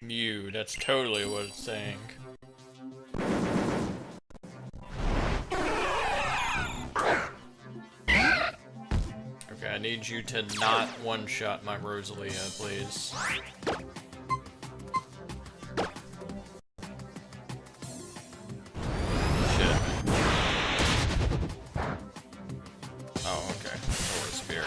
Mew, that's totally what it's saying. Okay, I need you to not one-shot my Rosalia, please. Shit. Oh, okay. Holy Spear.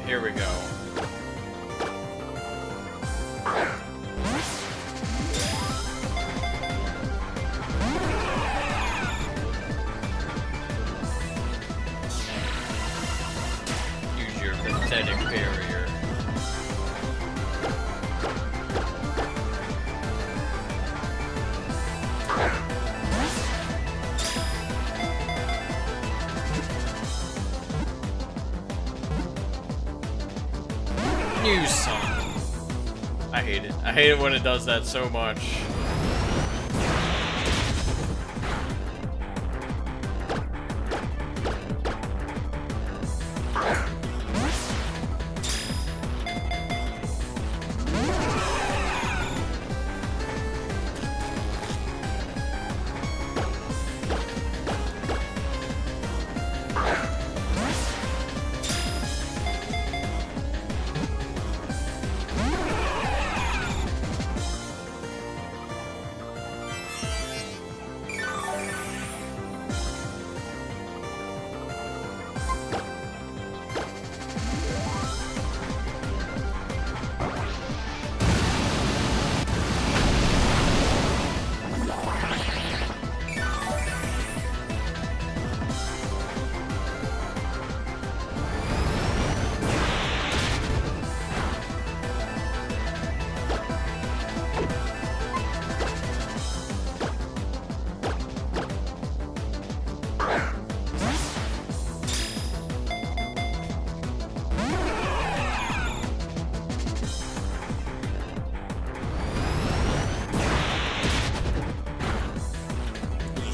Here we go. Use your pathetic barrier. You son. I hate it. I hate it when it does that so much.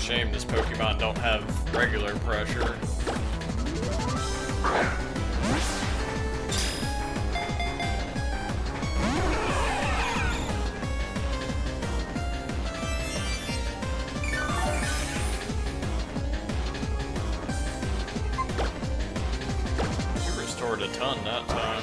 shame this Pokemon don't have regular pressure. You restored a ton that time.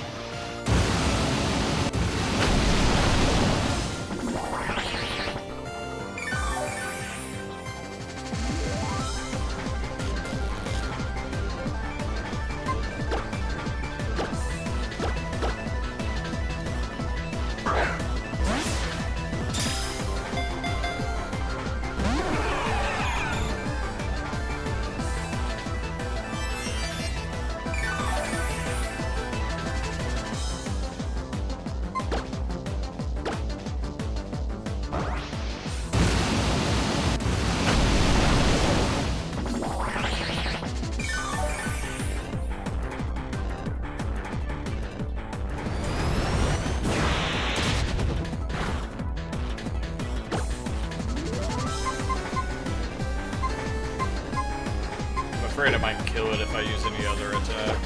I'm afraid I might kill it if I use any other attack.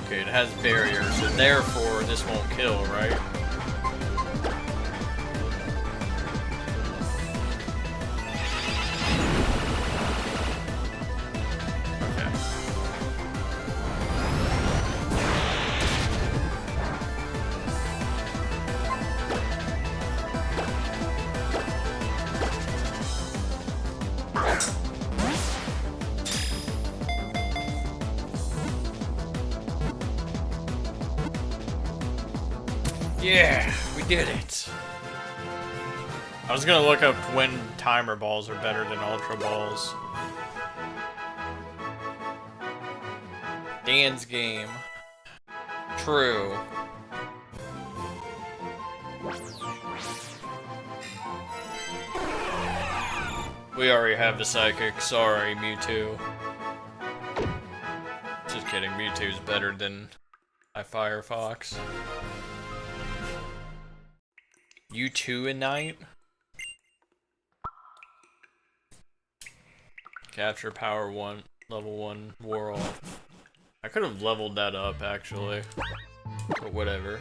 Okay, it has barriers, so therefore this won't kill, right? Okay. Yeah, we did it. I was gonna look up when timer balls are better than ultra balls. Dan's game. True. We already have the psychic. Sorry, Mewtwo. Just kidding. Mewtwo's better than my Firefox. You too, a knight? Capture power 1, level 1, war off. I could have leveled that up actually, but whatever.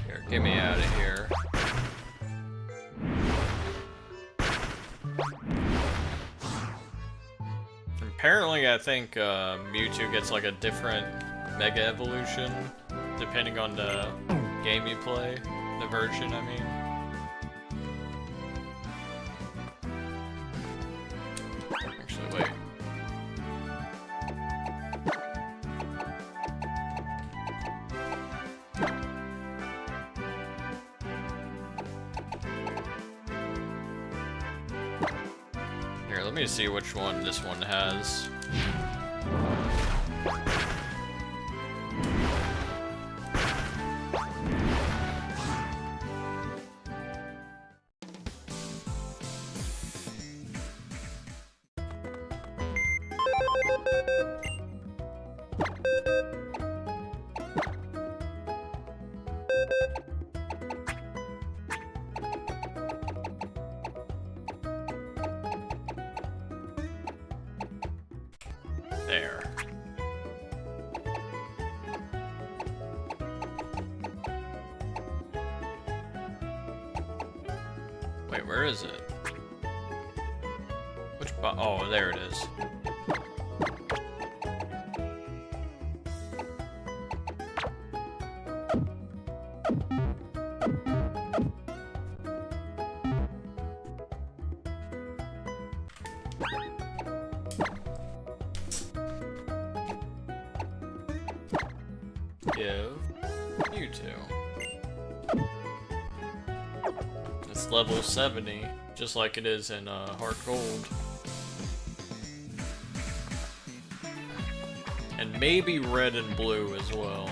Here, get me out of here. Apparently, I think Mewtwo gets like a different Mega Evolution depending on the game you play, the version, I mean. Actually, wait. Here, let me see which one this one has. There. Wait, where is it? Which oh, there it is. Give you two. it's level 70, just like it is in Heart Gold. And maybe red and blue as well.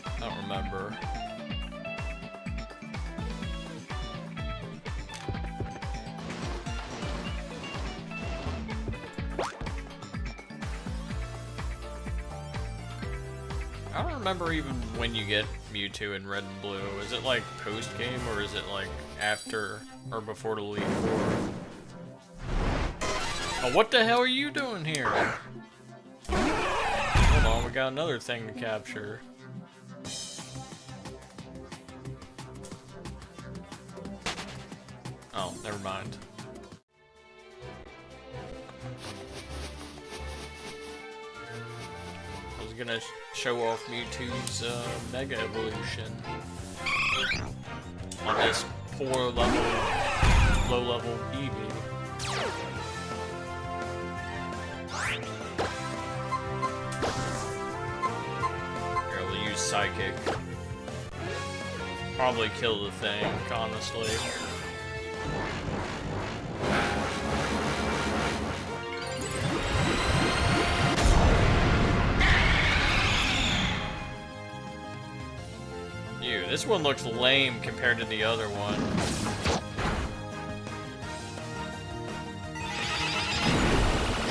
I don't remember. I don't remember even when you get Mewtwo in red and blue. Is it like post-game or is it like after or before the Elite Four? Oh, what the hell are you doing here? Hold on, we got another thing to capture. Oh, never mind. I was gonna show off Mewtwo's Mega Evolution on this poor level, low level Eevee. Here, we'll use Psychic. Probably kill the thing, honestly. Ew, this one looks lame compared to the other one.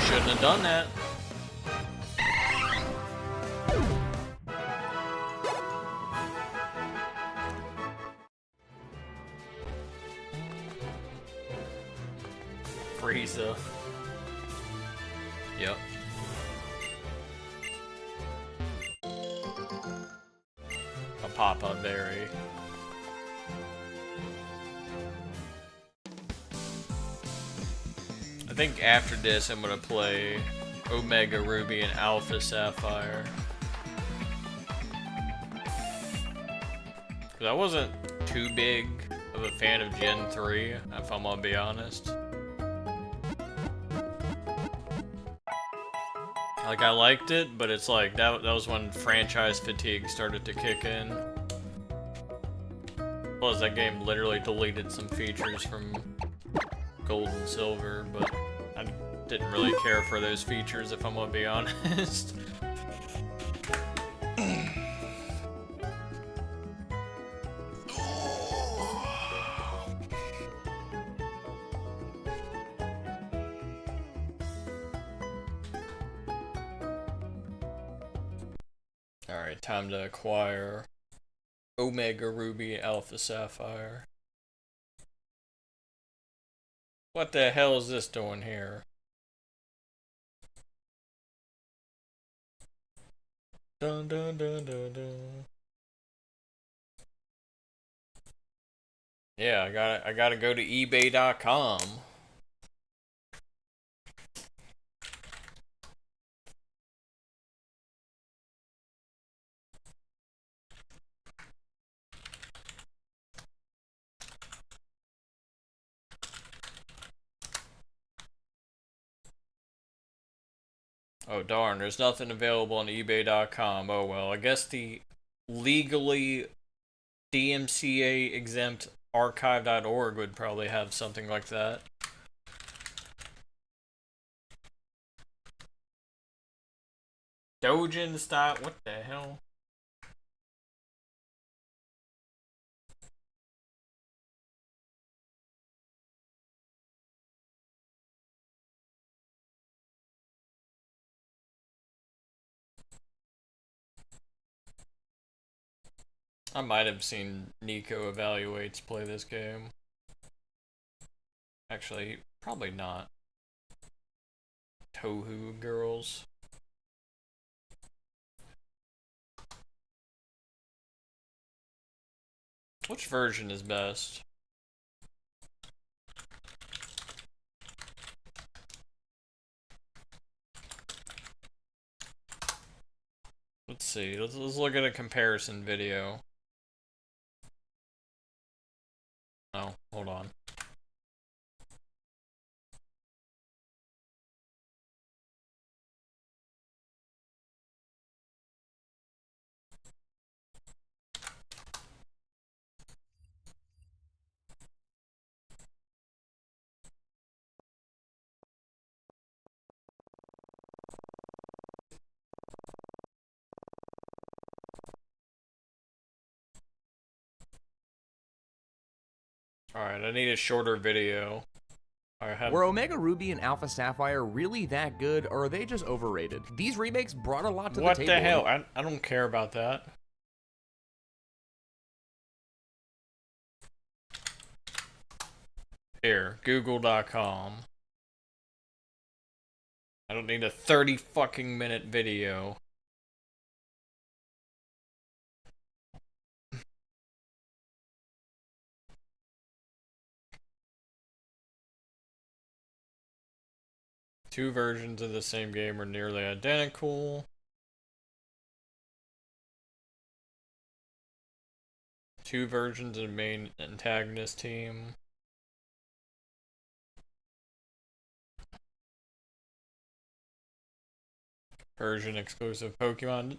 Shouldn't have done that. Frieza. Yep. A Papa Berry. I think after this I'm gonna play Omega Ruby and Alpha Sapphire. Cause I wasn't too big of a fan of Gen 3, if I'm gonna be honest. Like, I liked it, but it's like, that was when franchise fatigue started to kick in. Plus, that game literally deleted some features from Gold and Silver, but I didn't really care for those features, if I'm gonna be honest. Alright, time to acquire Omega Ruby Alpha Sapphire. What the hell is this doing here? Dun dun dun dun dun. Yeah, I gotta go to eBay.com. Oh darn, there's nothing available on eBay.com. Oh well, I guess the legally DMCA exempt archive.org would probably have something like that. Dojin style, what the hell? I might have seen Nico Evaluates play this game. Actually, probably not. Tohu Girls. Which version is best? Let's see. Let's look at a comparison video. Oh, hold on. Alright, I need a shorter video. Were Omega Ruby and Alpha Sapphire really that good, or are they just overrated? These remakes brought a lot to the table. What the hell? I don't care about that. Here, google.com. I don't need a 30 fucking minute video. Two versions of the same game are nearly identical. Two versions of the main antagonist team. Version exclusive Pokemon.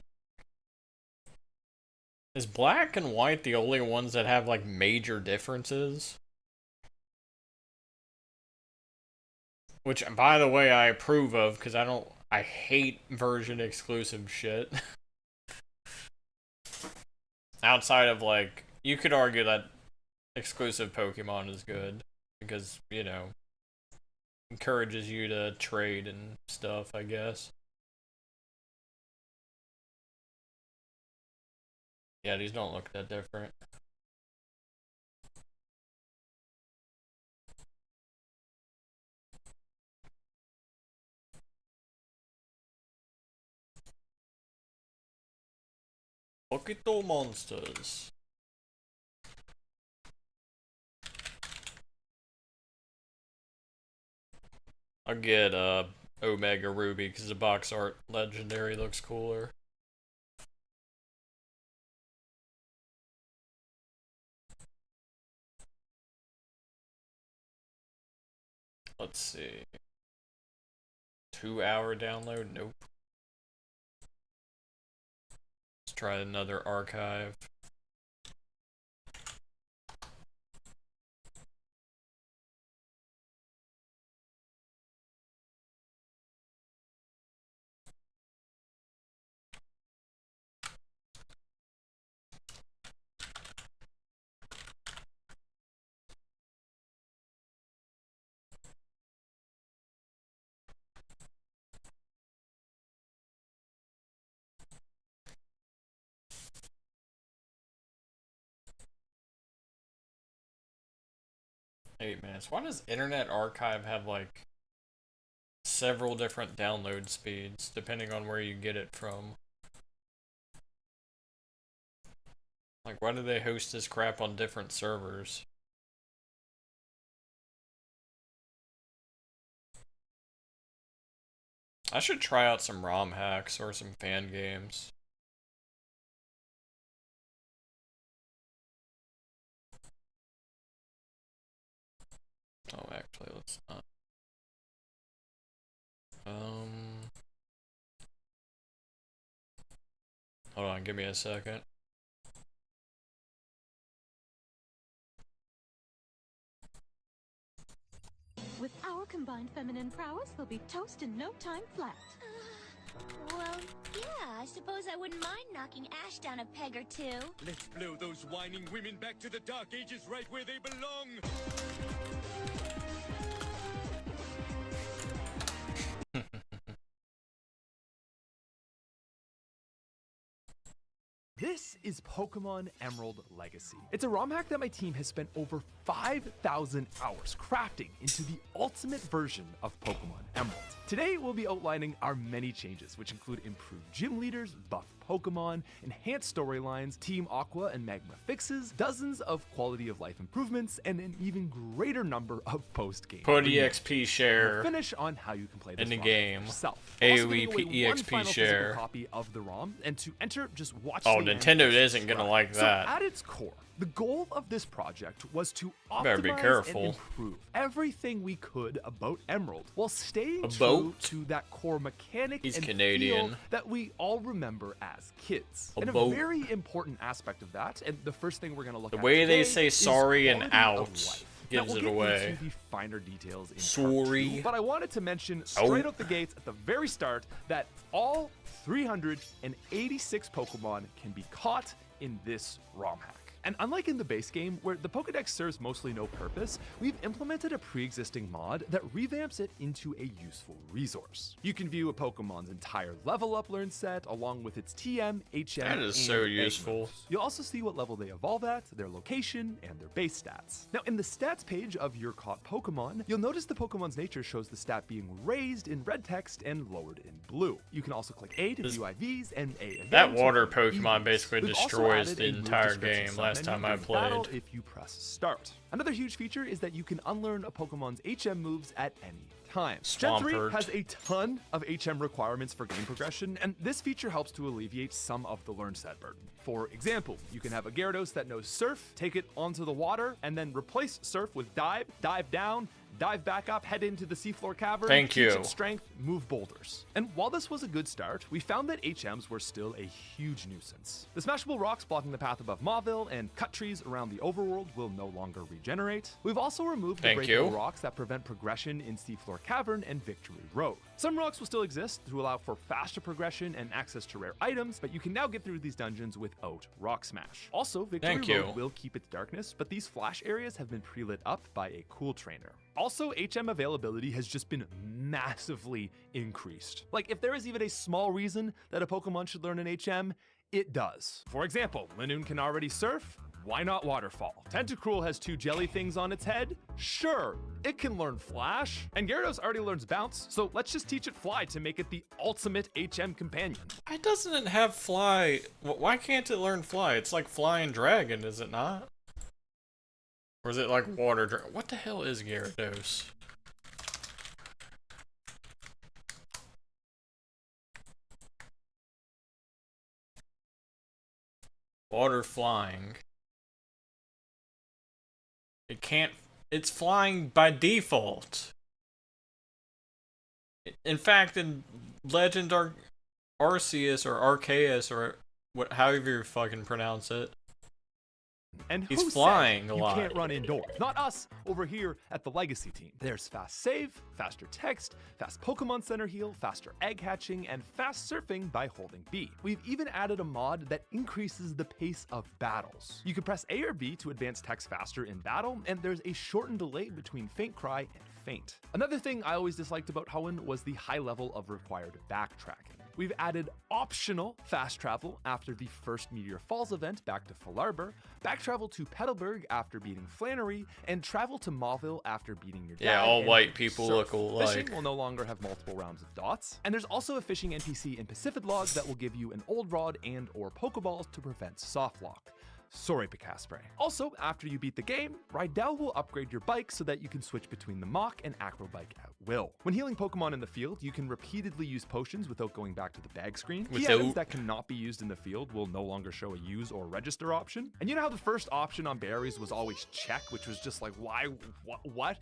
Is black and white the only ones that have like major differences? Which, by the way, I approve of, because I hate version exclusive shit. Outside of, like, you could argue that exclusive Pokemon is good, because, you know, encourages you to trade and stuff, I guess. Yeah, these don't look that different. Pokémon monsters. I'll get Omega Ruby because the box art legendary looks cooler. Let's see. 2-hour download? Nope. Let's try another archive. Hey man, why does Internet Archive have like several different download speeds depending on where you get it from? Like, why do they host this crap on different servers? I should try out some ROM hacks or some fan games. Oh, actually, let's not. Hold on, give me a second. With our combined feminine prowess, they'll be toast in no time flat. Well, yeah, I suppose I wouldn't mind knocking Ash down a peg or two. Let's blow those whining women back to the Dark Ages right where they belong! This is Pokemon Emerald Legacy. It's a ROM hack that my team has spent over 5,000 hours crafting into the ultimate version of Pokemon Emerald. Today, we'll be outlining our many changes, which include improved gym leaders, buffed Pokemon, enhanced storylines, Team Aqua and Magma fixes, dozens of quality of life improvements, and an even greater number of post-game Put remakes. EXP share We'll finish on how you can play this in the ROM game. yourself. AoE Also giving away one EXP final physical share. copy of the ROM, and to enter, just watch Oh, the end Nintendo and isn't gonna subscribe. like So that. at its core, the goal of this project was to Better be optimize careful. and improve everything we could about Emerald, while staying true About? to that core mechanic He's and Canadian. feel that we all remember as kids. And a About? very important aspect of that, and the first thing we're going to look The at way they today say is sorry and quality of out life. gives Now, we'll it get away. into the finer details in Sorry. part 2, but I wanted to mention straight Oh. out the gates at the very start that all 386 Pokemon can be caught in this ROM hack. And unlike in the base game, where the Pokédex serves mostly no purpose, we've implemented a pre-existing mod that revamps it into a useful resource. You can view a Pokemon's entire level up learn set, along with its TM, HM, That is and so egg useful. moves. You'll also see what level they evolve at, their location, and their base stats. Now, in the stats page of your caught Pokemon, you'll notice the Pokemon's nature shows the stat being raised in red text and lowered in blue. You can also click A to view IVs and A again. That to water view Pokemon EVs. basically We've also destroys added the a move entire description game last submenu time I in battle played. if you press start. Another huge feature is that you can unlearn a Pokemon's HM moves at any time. Gen 3 Swampert. has a ton of HM requirements for game progression, and this feature helps to alleviate some of the learn set burden. For example, you can have a Gyarados that knows Surf, take it onto the water, and then replace Surf with Dive, dive down, dive back up, head into the seafloor cavern, Thank teach you. it strength, move boulders. And while this was a good start, we found that HMs were still a huge nuisance. The smashable rocks blocking the path above Mauville and cut trees around the overworld will no longer regenerate. We've also removed the Thank breakable you. rocks that prevent progression in Seafloor Cavern and Victory Road. Some rocks will still exist to allow for faster progression and access to rare items, but you can now get through these dungeons without Rock Smash. Also, Victory Thank Road you. will keep its darkness, but these flash areas have been pre-lit up by a cool trainer. Also, HM availability has just been massively increased. Like, if there is even a small reason that a Pokemon should learn an HM, it does. For example, Linoone can already surf. Why not Waterfall? Tentacruel has 2 jelly things on its head. Sure, it can learn Flash. And Gyarados already learns Bounce, so let's just teach it Fly to make it the ultimate HM companion. Why doesn't it have Fly? Why can't it learn Fly? It's like Flying Dragon, is it not? Or is it like Water Dragon? What the hell is Gyarados? Water flying. It can't. It's flying by default. In fact, in Legend Arceus or Arceus or however you fucking pronounce it, And He's who flying said a you lot. can't run indoors? Not us over here at the Legacy team. There's fast save, faster text, fast Pokemon Center heal, faster egg hatching, and fast surfing by holding B. We've even added a mod that increases the pace of battles. You can press A or B to advance text faster in battle, and there's a shortened delay between Faint Cry and Faint. Another thing I always disliked about Hoenn was the high level of required backtracking. We've added optional fast travel after the first Meteor Falls event back to Falarbor, back travel to Petalburg after beating Flannery, and travel to Mauville after beating your dad. Yeah, all and white people surf. look alike. Fishing will no longer have multiple rounds of dots, and there's also a fishing NPC in Pacifidlog that will give you an old rod and or Pokeballs to prevent soft lock. Sorry, Picaspre. Also, after you beat the game, Rydell will upgrade your bike so that you can switch between the Mach and Acro bike at will. When healing Pokemon in the field, you can repeatedly use potions without going back to the bag screen. Key Without- items that cannot be used in the field will no longer show a use or register option. And you know how the first option on berries was always check, which was just like, why, what?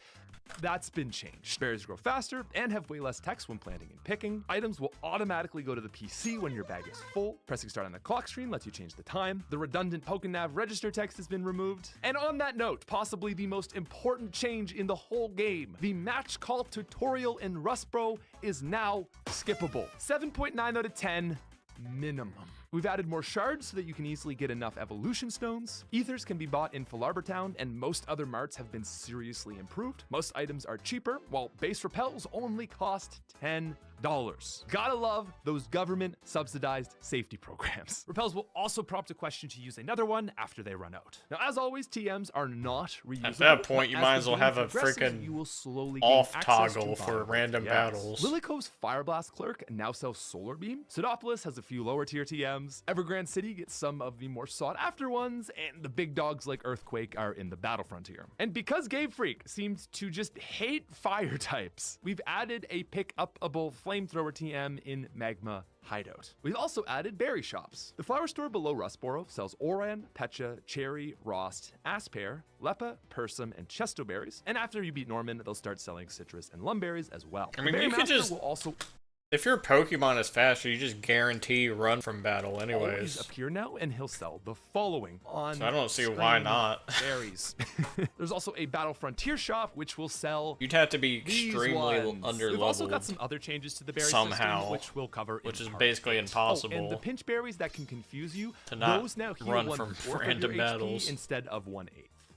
That's been changed. Berries grow faster and have way less text when planting and picking. Items will automatically go to the PC when your bag is full. Pressing start on the clock screen lets you change the time. The redundant Pokenav register text has been removed. And on that note, possibly the most important change in the whole game, the match call tutorial in Rustbro is now skippable. 7.9 out of 10 minimum. We've added more shards so that you can easily get enough evolution stones. Ethers can be bought in Falarbor Town, and most other marts have been seriously improved. Most items are cheaper, while base repels only cost $10. Gotta love those government subsidized safety programs. Repels will also prompt a question to use another one after they run out. Now, as always, TMs are not reusable. At that point, you but might as as the well game have a progresses, freaking you will slowly gain off access to toggle for valuable random TMs. battles. Lilycove's Fireblast Clerk now sells Solar Beam. Pseudopolis has a few lower tier TMs. Evergrande City gets some of the more sought after ones, and the big dogs like Earthquake are in the Battle Frontier. And because Game Freak seems to just hate fire types, we've added a pick-upable flamethrower TM in Magma Hideout. We've also added berry shops. The flower store below Rustboro sells Oran, Pecha, Cherry, Rost, Aspear, Lepa, Persum, and Chesto berries. And after you beat Norman, they'll start selling citrus and lumberries as well. I mean, The Berry you could Master just- will also If your Pokemon is faster, you just guarantee run from battle always anyways. appear now, and he'll sell the following on So I don't see screen why not. berries. There's also a Battle Frontier shop, which will sell You'd have to be these extremely ones. under We've also got leveled some other changes to the berry somehow, system, which we'll cover which in is part basically 8. impossible. Oh, and the pinch berries that can confuse you, to not those now heal run 1/4 from of your random HP battles. instead of 1/8.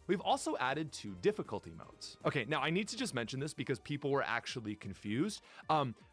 We've also added 2 difficulty modes. Okay, now I need to just mention this because people were actually confused.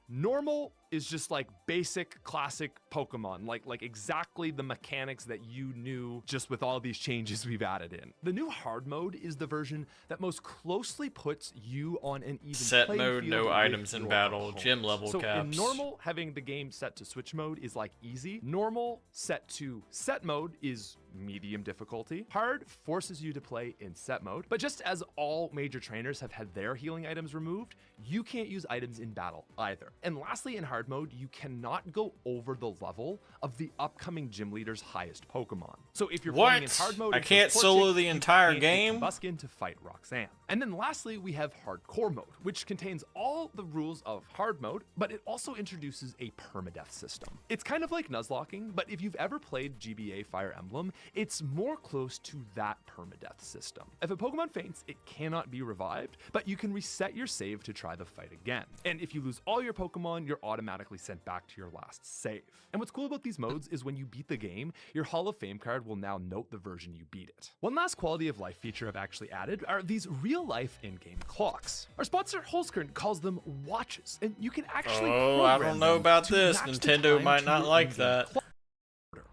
Normal is just like basic classic Pokemon, like exactly the mechanics that you knew just with all these changes we've added in. The new hard mode is the version that most closely puts you on an even Set playing mode, field no with items in your battle, opponents. gym level so caps. in normal, having the game set to switch mode is like easy. Normal set to set mode is medium difficulty. Hard forces you to play in set mode, but just as all major trainers have had their healing items removed, you can't use items in battle either. And lastly, in hard mode, you cannot go over the level of the upcoming gym leader's highest Pokemon. So if you're playing in hard mode, I and can't Torchic, solo the you entire can't game? use Buskin to fight Roxanne. And then lastly, we have hardcore mode, which contains all the rules of hard mode, but it also introduces a permadeath system. It's kind of like nuzlocking, but if you've ever played GBA Fire Emblem, it's more close to that permadeath system. If a Pokemon faints, it cannot be revived, but you can reset your save to try the fight again. And if you lose all your Pokemon, you're automatically sent back to your last save. And what's cool about these modes is when you beat the game, your Hall of Fame card will now note the version you beat it. One last quality of life feature I've actually added are these real-life in-game clocks. Our sponsor Holskern calls them watches, and you can actually I don't know about this. Nintendo might not like that.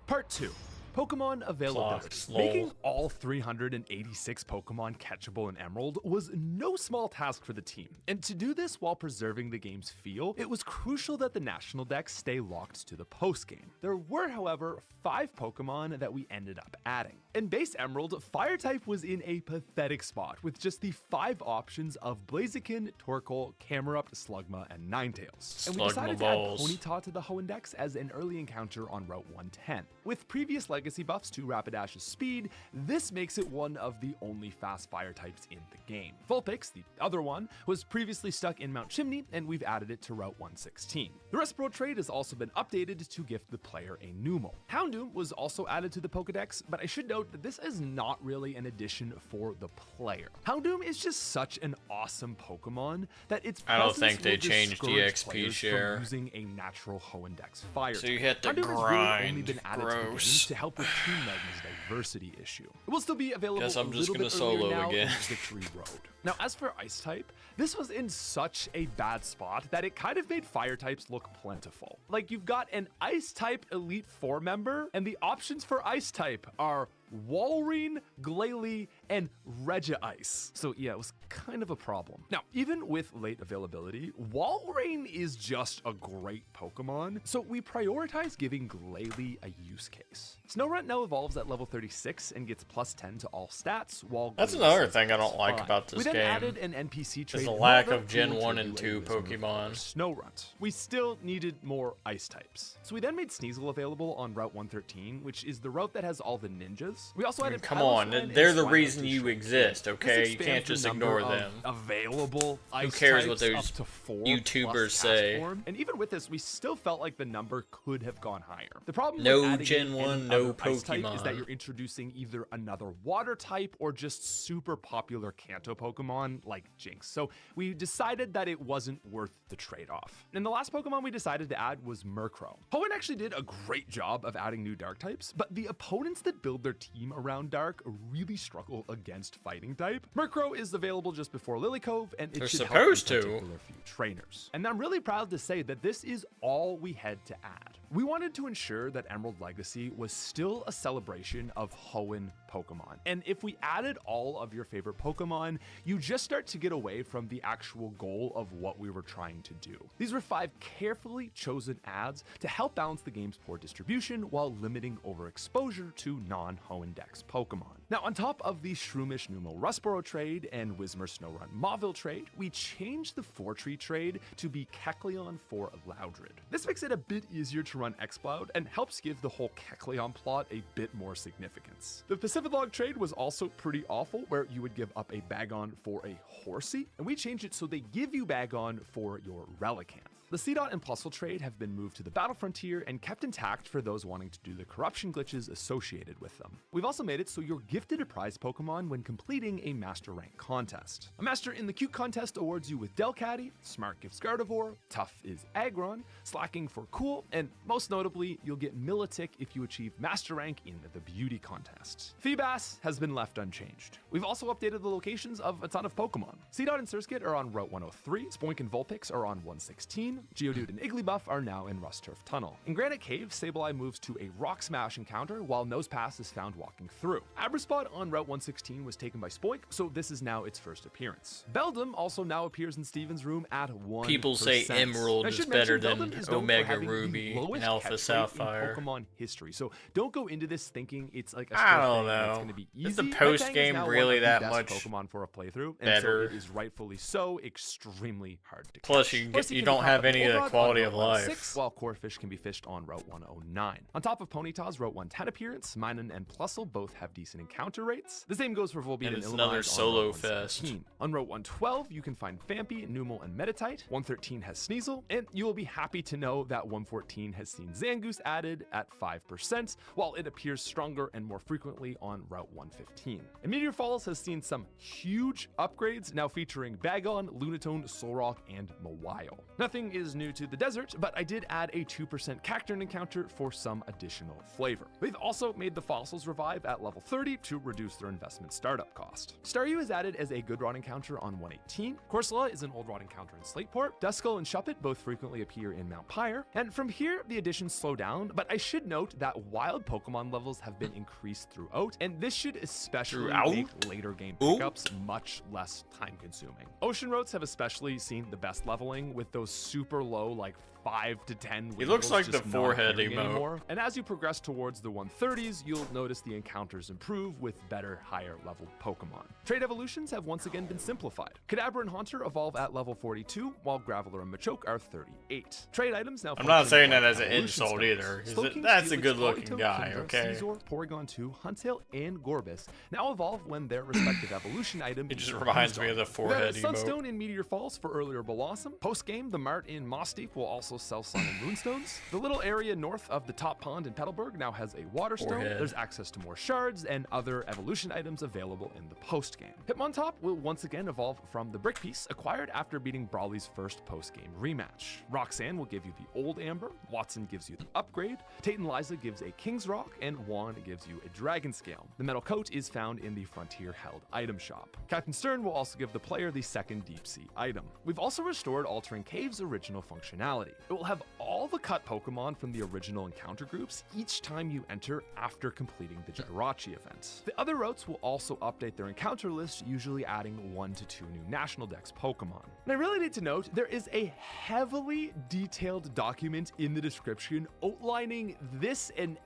Part 2. Pokemon availability. Clocks, Making lol. all 386 Pokemon catchable in Emerald was no small task for the team. And to do this while preserving the game's feel, it was crucial that the national decks stay locked to the post-game. There were, however, 5 Pokemon that we ended up adding. In base Emerald, Fire-type was in a pathetic spot with just the 5 options of Blaziken, Torkoal, Camerupt, Slugma, and Ninetales. And we decided to add Ponyta to the Hoenn Dex as an early encounter on Route 110. With previous legacy buffs to Rapidash's speed, this makes it one of the only fast fire types in the game. Vulpix, the other one, was previously stuck in Mount Chimney, and we've added it to Route 116. The Respiro trade has also been updated to gift the player a Numel. Houndoom was also added to the Pokedex, but I should note that this is not really an addition for the player. Houndoom is just such an awesome Pokemon that its I don't presence think they will changed the discourage XP players share. from using a natural Hoenn Dex fire. So you had to Houndoom has really only grind. been added to the game Gross. to help with Team Magma's diversity issue. It will still be available Guess I'm a just little gonna bit earlier solo now again. in Victory Road. Now, as for Ice type, this was in such a bad spot that it kind of made Fire types look plentiful. Like, you've got an Ice type Elite Four member, and the options for Ice type are Walrein, Glalie, and Regice. So yeah, it was kind of a problem. Now, even with late availability, Walrein is just a great Pokemon, so we prioritize giving Glalie a use case. Snorunt now evolves at level 36 and gets plus 10 to all stats, while That's Glalie another sits thing I at don't like +5. about this We then game, added an NPC trait. is the lack Nova of Gen to 1 and do 2 a wisdom Pokemon. for Snorunt. We still needed more ice types. So we then made Sneasel available on Route 113, which is the route that has all the ninjas. We also added Come Kalos on, Line and they're the Swine reason to you Short exist, This okay? You expands can't the just number ignore of them. Available ice cares what types those up to 4 YouTubers plus say? Castform. And even with this, we still felt like the number could have gone higher. The problem No with adding Gen in 1, any no other ice type is Pokemon. that you're introducing either another water type or just super popular Kanto Pokemon like Jinx. So we decided that it wasn't worth the trade-off. And the last Pokemon we decided to add was Murkrow. Hoenn actually did a great job of adding new Dark types, but the opponents that build their team around Dark really struggle against Fighting type. Murkrow is available just before Lily Cove, and it They're should supposed help to. in particular few trainers. And I'm really proud to say that this is all we had to add. We wanted to ensure that Emerald Legacy was still a celebration of Hoenn Pokemon. And if we added all of your favorite Pokemon, you just start to get away from the actual goal of what we were trying to do. These were 5 carefully chosen ads to help balance the game's poor distribution while limiting overexposure to non-Hoenn Dex Pokemon. Now, on top of the Shroomish Numel Rustboro trade and Whismur Snorunt Mauville trade, we changed the Fortree trade to be Kecleon for Loudred. This makes it a bit easier to run Exploud and helps give the whole Kecleon plot a bit more significance. The Pacificlog trade was also pretty awful, where you would give up a Bagon for a Horsey, and we changed it so they give you Bagon for your Relicanth. The CDOT and Puzzle trade have been moved to the Battle Frontier and kept intact for those wanting to do the corruption glitches associated with them. We've also made it so you're gifted a prize Pokemon when completing a Master Rank contest. A Master in the Cute contest awards you with Delcatty, Smart gives Gardevoir, Tough is Aggron, Slacking for Cool, and most notably, you'll get Milotic if you achieve Master Rank in the Beauty contest. Feebas has been left unchanged. We've also updated the locations of a ton of Pokemon. Seedot and Surskit are on Route 103, Spoink and Vulpix are on 116, Geodude and Igglybuff are now in Rustturf Tunnel. In Granite Cave, Sableye moves to a Rock Smash encounter, while Nosepass is found walking through. Aberspot on Route 116 was taken by Spoink, so this is now its first appearance. Beldum also now appears in Steven's room at 1%. People say Emerald is better than Omega Ruby and Alpha Sapphire. In Pokemon history, so don't go into this thinking it's like a I don't that's know. going to be easy. Is the post game really that much Pokemon for a playthrough? And better? So it is rightfully so extremely hard to Plus, catch. you don't have any of the quality of life. 6, while Corphish can be fished on Route 109. On top of Ponyta's Route 110 appearance, Minun and Plusle both have decent encounter rates. The same goes for Volbeat and it's Illumise another on solo Route fest. 117. On Route 112, you can find Phanpy, Numel, and Meditite. 113 has Sneasel, and you will be happy to know that 114 has seen Zangoose added at 5%, while it appears stronger and more frequently on Route 115. And Meteor Falls has seen some huge upgrades, now featuring Bagon, Lunatone, Solrock, and Mawile. Nothing is new to the desert, but I did add a 2% Cacturne encounter for some additional flavor. We've also made the fossils revive at level 30 to reduce their investment startup cost. Staryu is added as a good rod encounter on 118. Corsola is an old rod encounter in Slateport. Duskull and Shuppet both frequently appear in Mount Pyre. And from here, the additions slow down, but I should note that wild Pokemon levels have been increased throughout, and this should especially make later game pickups much less time consuming. Ocean roads have especially seen the best leveling with those super low, like 5 to 10. He looks like the just not forehead appearing emote. anymore. And as you progress towards the 130s, you'll notice the encounters improve with better, higher level Pokemon. Trade evolutions have once again been simplified. Kadabra and Haunter evolve at level 42, while Graveler and Machoke are 38. Trade items now. I'm not saying that as an evolution insult spells. either, 'cause Slowking, that's a Steelix, good-looking Politoed, guy, Kingdra, okay? Scizor, Porygon 2, Huntail, and Gorbis now evolve when their respective evolution item It just is reminds used me on of the them. forehead We got emote. Sunstone in Meteor Falls for earlier Blossom. Post-game, the Mart in Mossdeep will also sell Sun and Moonstones. The little area north of the top pond in Petalburg now has a water stone. Forehead. There's access to more shards and other evolution items available in the post-game. Hitmontop will once again evolve from the brick piece acquired after beating Brawly's first post-game rematch. Roxanne will give you the old Amber, Watson gives you the upgrade, Tate and Liza gives a King's Rock, and Juan gives you a Dragon Scale. The metal coat is found in the Frontier Held item shop. Captain Stern will also give the player the second deep sea item. We've also restored Altering Cave's original functionality. It will have all the cut Pokemon from the original encounter groups each time you enter after completing the Jitarachi event. The other routes will also update their encounter list, usually adding 1 to 2 new National Dex Pokemon. And I really need to note, there is a heavily detailed document in the description outlining this and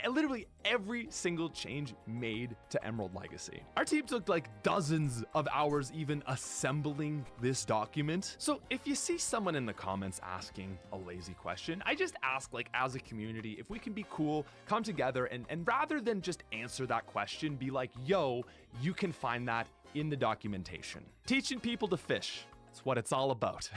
literally every single change made to Emerald Legacy. Our team took like dozens of hours even assembling this document. So if you see someone in the comments asking a lazy question, I just ask, like, as a community, if we can be cool, come together, and rather than just answer that question, be like, yo, you can find that in the documentation. Teaching people to fish. That's what it's all about.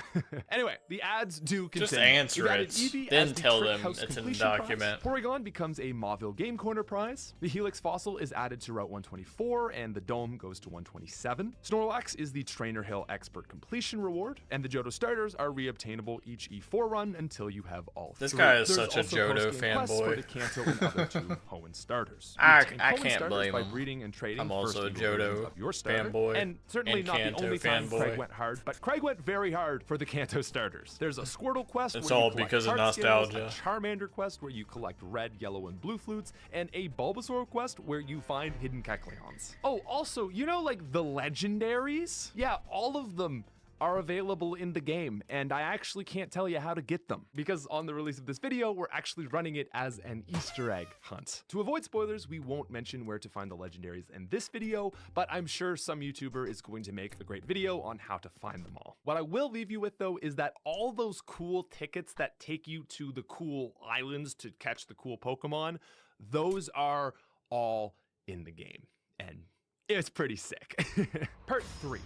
Anyway, the ads do continue. Just answer We've added it, Eevee then as the tell Trick them House it's in the completion prize. document. Porygon becomes a Mauville Game Corner prize. The Helix Fossil is added to Route 124, and the Dome goes to 127. Snorlax is the Trainer Hill Expert Completion reward, and the Johto starters are reobtainable each E4 run until you have all This 3. guy is There's such a also Johto post-game quests for fanboy. the Kanto and other 2 Hoenn starters. You I obtain Hoenn can't starters blame by him. breeding and trading I'm also first a eagle versions Johto of your starter, fanboy and certainly and not the Kanto only time fanboy. Craig went hard, but Craig went very hard for the Kanto starters. There's a Squirtle quest It's where you all collect because of heart scales, nostalgia. a Charmander quest where you collect red, yellow, and blue flutes, and a Bulbasaur quest where you find hidden Kecleons. Oh, also, you know, like the legendaries? Yeah, all of them are available in the game, and I actually can't tell you how to get them, because on the release of this video, we're actually running it as an Easter egg hunt. To avoid spoilers, we won't mention where to find the legendaries in this video, but I'm sure some YouTuber is going to make a great video on how to find them all. What I will leave you with, though, is that all those cool tickets that take you to the cool islands to catch the cool Pokemon, those are all in the game, and it's pretty sick. Part 3.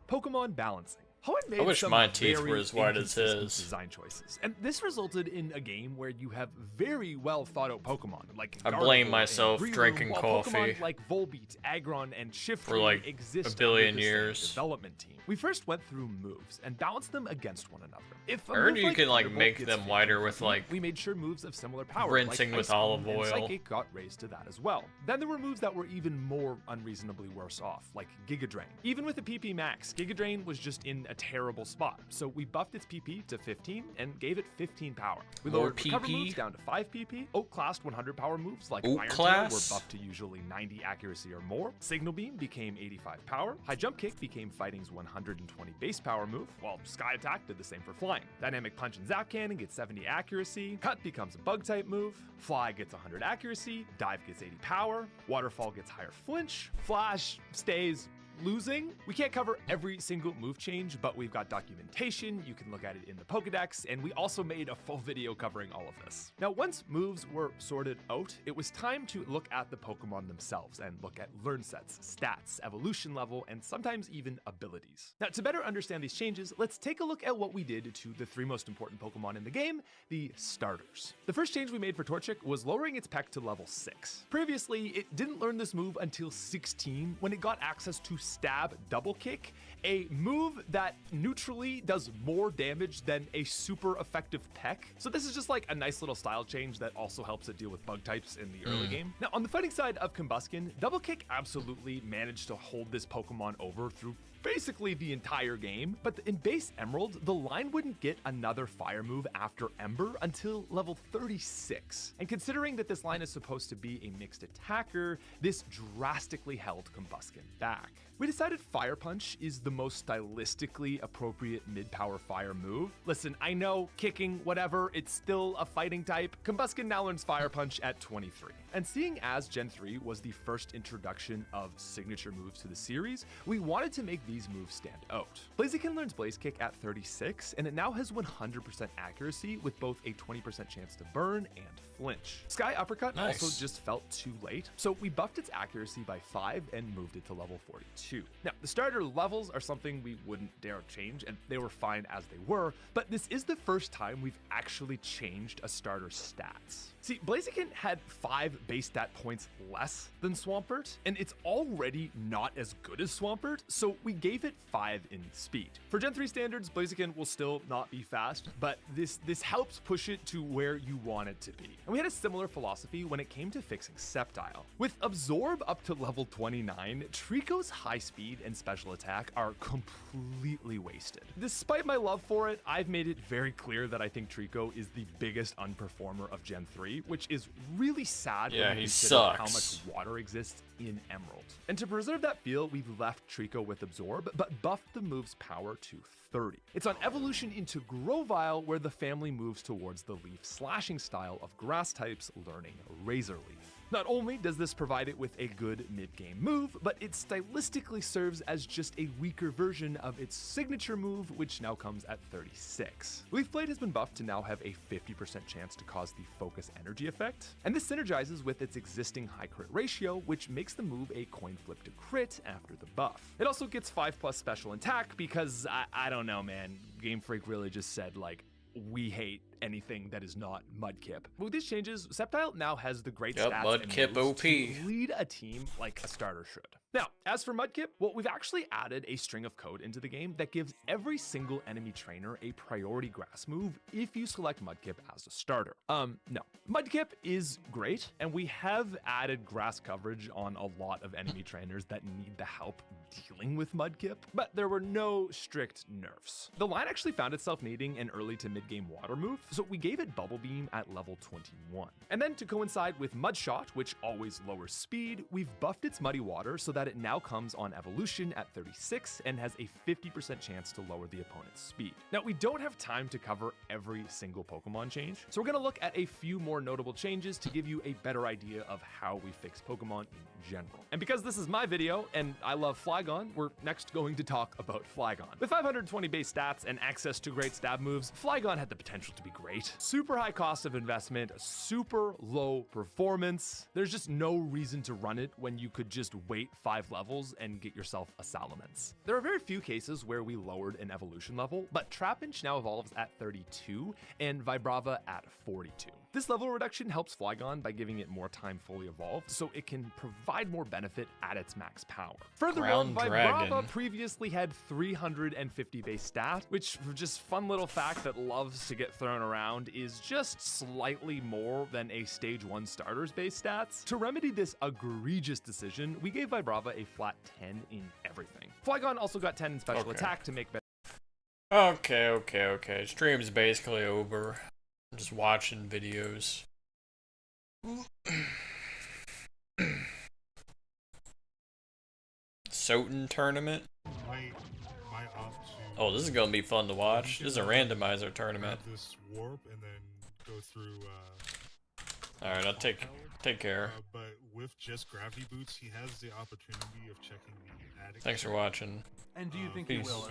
Pokemon Balancing. Hoenn made I wish some my teeth very were as white as inconsistent his. design choices, and this resulted in a game where you have very well thought out Pokemon like I blame Gardevoir myself and Breloom, drinking while coffee. Pokemon like Volbeat, Aggron, and Shiftry For, like, exist a billion under the same years. development team. We first went through moves and balanced them against one another. If a I heard move you can, like, Thunderbolt make gets them 50 whiter with, PP, like, we made sure moves of similar power, rinsing like with Ice Beam olive and oil. Psychic, got raised to that as well. Then there were moves that were even more unreasonably worse off, like Giga Drain. Even with the PP max, Giga Drain was just in a terrible spot, so we buffed its PP to 15 and gave it 15 power. We More lowered recover PP? moves down to 5 PP, outclassed 100 power moves like Oak Iron class? Tail were buffed to usually 90 accuracy or more, Signal Beam became 85 power, High Jump Kick became Fighting's 120 base power move, while Sky Attack did the same for Flying. Dynamic Punch and Zap Cannon gets 70 accuracy, Cut becomes a bug type move, Fly gets 100 accuracy, Dive gets 80 power, Waterfall gets higher flinch, Flash stays losing. We can't cover every single move change, but we've got documentation, you can look at it in the Pokedex, and we also made a full video covering all of this. Now, once moves were sorted out, it was time to look at the Pokemon themselves and look at learn sets, stats, evolution level, and sometimes even abilities. Now, to better understand these changes, let's take a look at what we did to the 3 most important Pokemon in the game, the starters. The first change we made for Torchic was lowering its Peck to level 6. Previously, it didn't learn this move until 16 when it got access to Stab Double Kick, a move that neutrally does more damage than a super effective Peck. So this is just like a nice little style change that also helps it deal with bug types in the early game. Now, on the fighting side of Combuskin, Double Kick absolutely managed to hold this Pokemon over through basically the entire game, but in base Emerald, the line wouldn't get another fire move after Ember until level 36. And considering that this line is supposed to be a mixed attacker, this drastically held Combuskin back. We decided Fire Punch is the most stylistically appropriate mid-power fire move. Listen, I know, kicking, whatever, it's still a fighting type. Combuskin now learns Fire Punch at 23. And seeing as Gen 3 was the first introduction of signature moves to the series, we wanted to make these moves stand out. Blaziken learns Blaze Kick at 36, and it now has 100% accuracy with both a 20% chance to burn and flinch. Sky Uppercut Nice. also just felt too late, so we buffed its accuracy by 5 and moved it to level 42. Now, the starter levels are something we wouldn't dare change, and they were fine as they were, but this is the first time we've actually changed a starter's stats. See, Blaziken had 5 base stat points less than Swampert, and it's already not as good as Swampert, so we gave it 5 in speed. For Gen 3 standards, Blaziken will still not be fast, but this helps push it to where you want it to be. And we had a similar philosophy when it came to fixing Sceptile. With Absorb up to level 29, Trico's high speed and special attack are completely wasted. Despite my love for it, I've made it very clear that I think Trico is the biggest unperformer of Gen 3, which is really sad Yeah, when you he consider how sucks. much water exists in Emerald. And to preserve that feel, we've left Trico with Absorb, but buffed the move's power to 30. It's on evolution into Grovyle, where the family moves towards the leaf slashing style of grass types, learning Razor Leaf. Not only does this provide it with a good mid-game move, but it stylistically serves as just a weaker version of its signature move, which now comes at 36. Leaf Blade has been buffed to now have a 50% chance to cause the focus energy effect, and this synergizes with its existing high crit ratio, which makes the move a coin flip to crit after the buff. It also gets 5+ special attack because, I don't know, man, Game Freak really just said, like, we hate anything that is not Mudkip. With these changes, Sceptile now has the great Yep, stats and Mudkip moves OP. to lead a team like a starter should. Now, as for Mudkip, well, we've actually added a string of code into the game that gives every single enemy trainer a priority grass move if you select Mudkip as a starter. No. Mudkip is great, and we have added grass coverage on a lot of enemy trainers that need the help dealing with Mudkip, but there were no strict nerfs. The line actually found itself needing an early to mid-game water move, so we gave it Bubble Beam at level 21. And then to coincide with Mud Shot, which always lowers speed, we've buffed its Muddy Water so that it now comes on evolution at 36 and has a 50% chance to lower the opponent's speed. Now, we don't have time to cover every single Pokemon change, so we're gonna look at a few more notable changes to give you a better idea of how we fix Pokemon in general. And because this is my video and I love Flygon, we're next going to talk about Flygon. With 520 base stats and access to great stab moves, Flygon had the potential to be great. Super high cost of investment, super low performance. There's just no reason to run it when you could just wait 5 levels and get yourself a Salamence. There are very few cases where we lowered an evolution level, but Trapinch now evolves at 32 and Vibrava at 42. This level reduction helps Flygon by giving it more time fully evolved, so it can provide more benefit at its max power. Furthermore, Vibrava previously had 350 base stat, which, just fun little fact that loves to get thrown around, is just slightly more than a stage 1 starter's base stats. To remedy this egregious decision, we gave Vibrava a flat 10 in everything. Flygon also got 10 in special attack to make better. Okay. Stream's basically over. I'm just watching videos. Soten tournament? Oh, this is gonna be fun to watch. This is a randomizer tournament. This warp and then go through. Alright, I'll take care. But with just gravity boots, he has the opportunity of checking the attic. Thanks for watching. And do you think Peace. you will?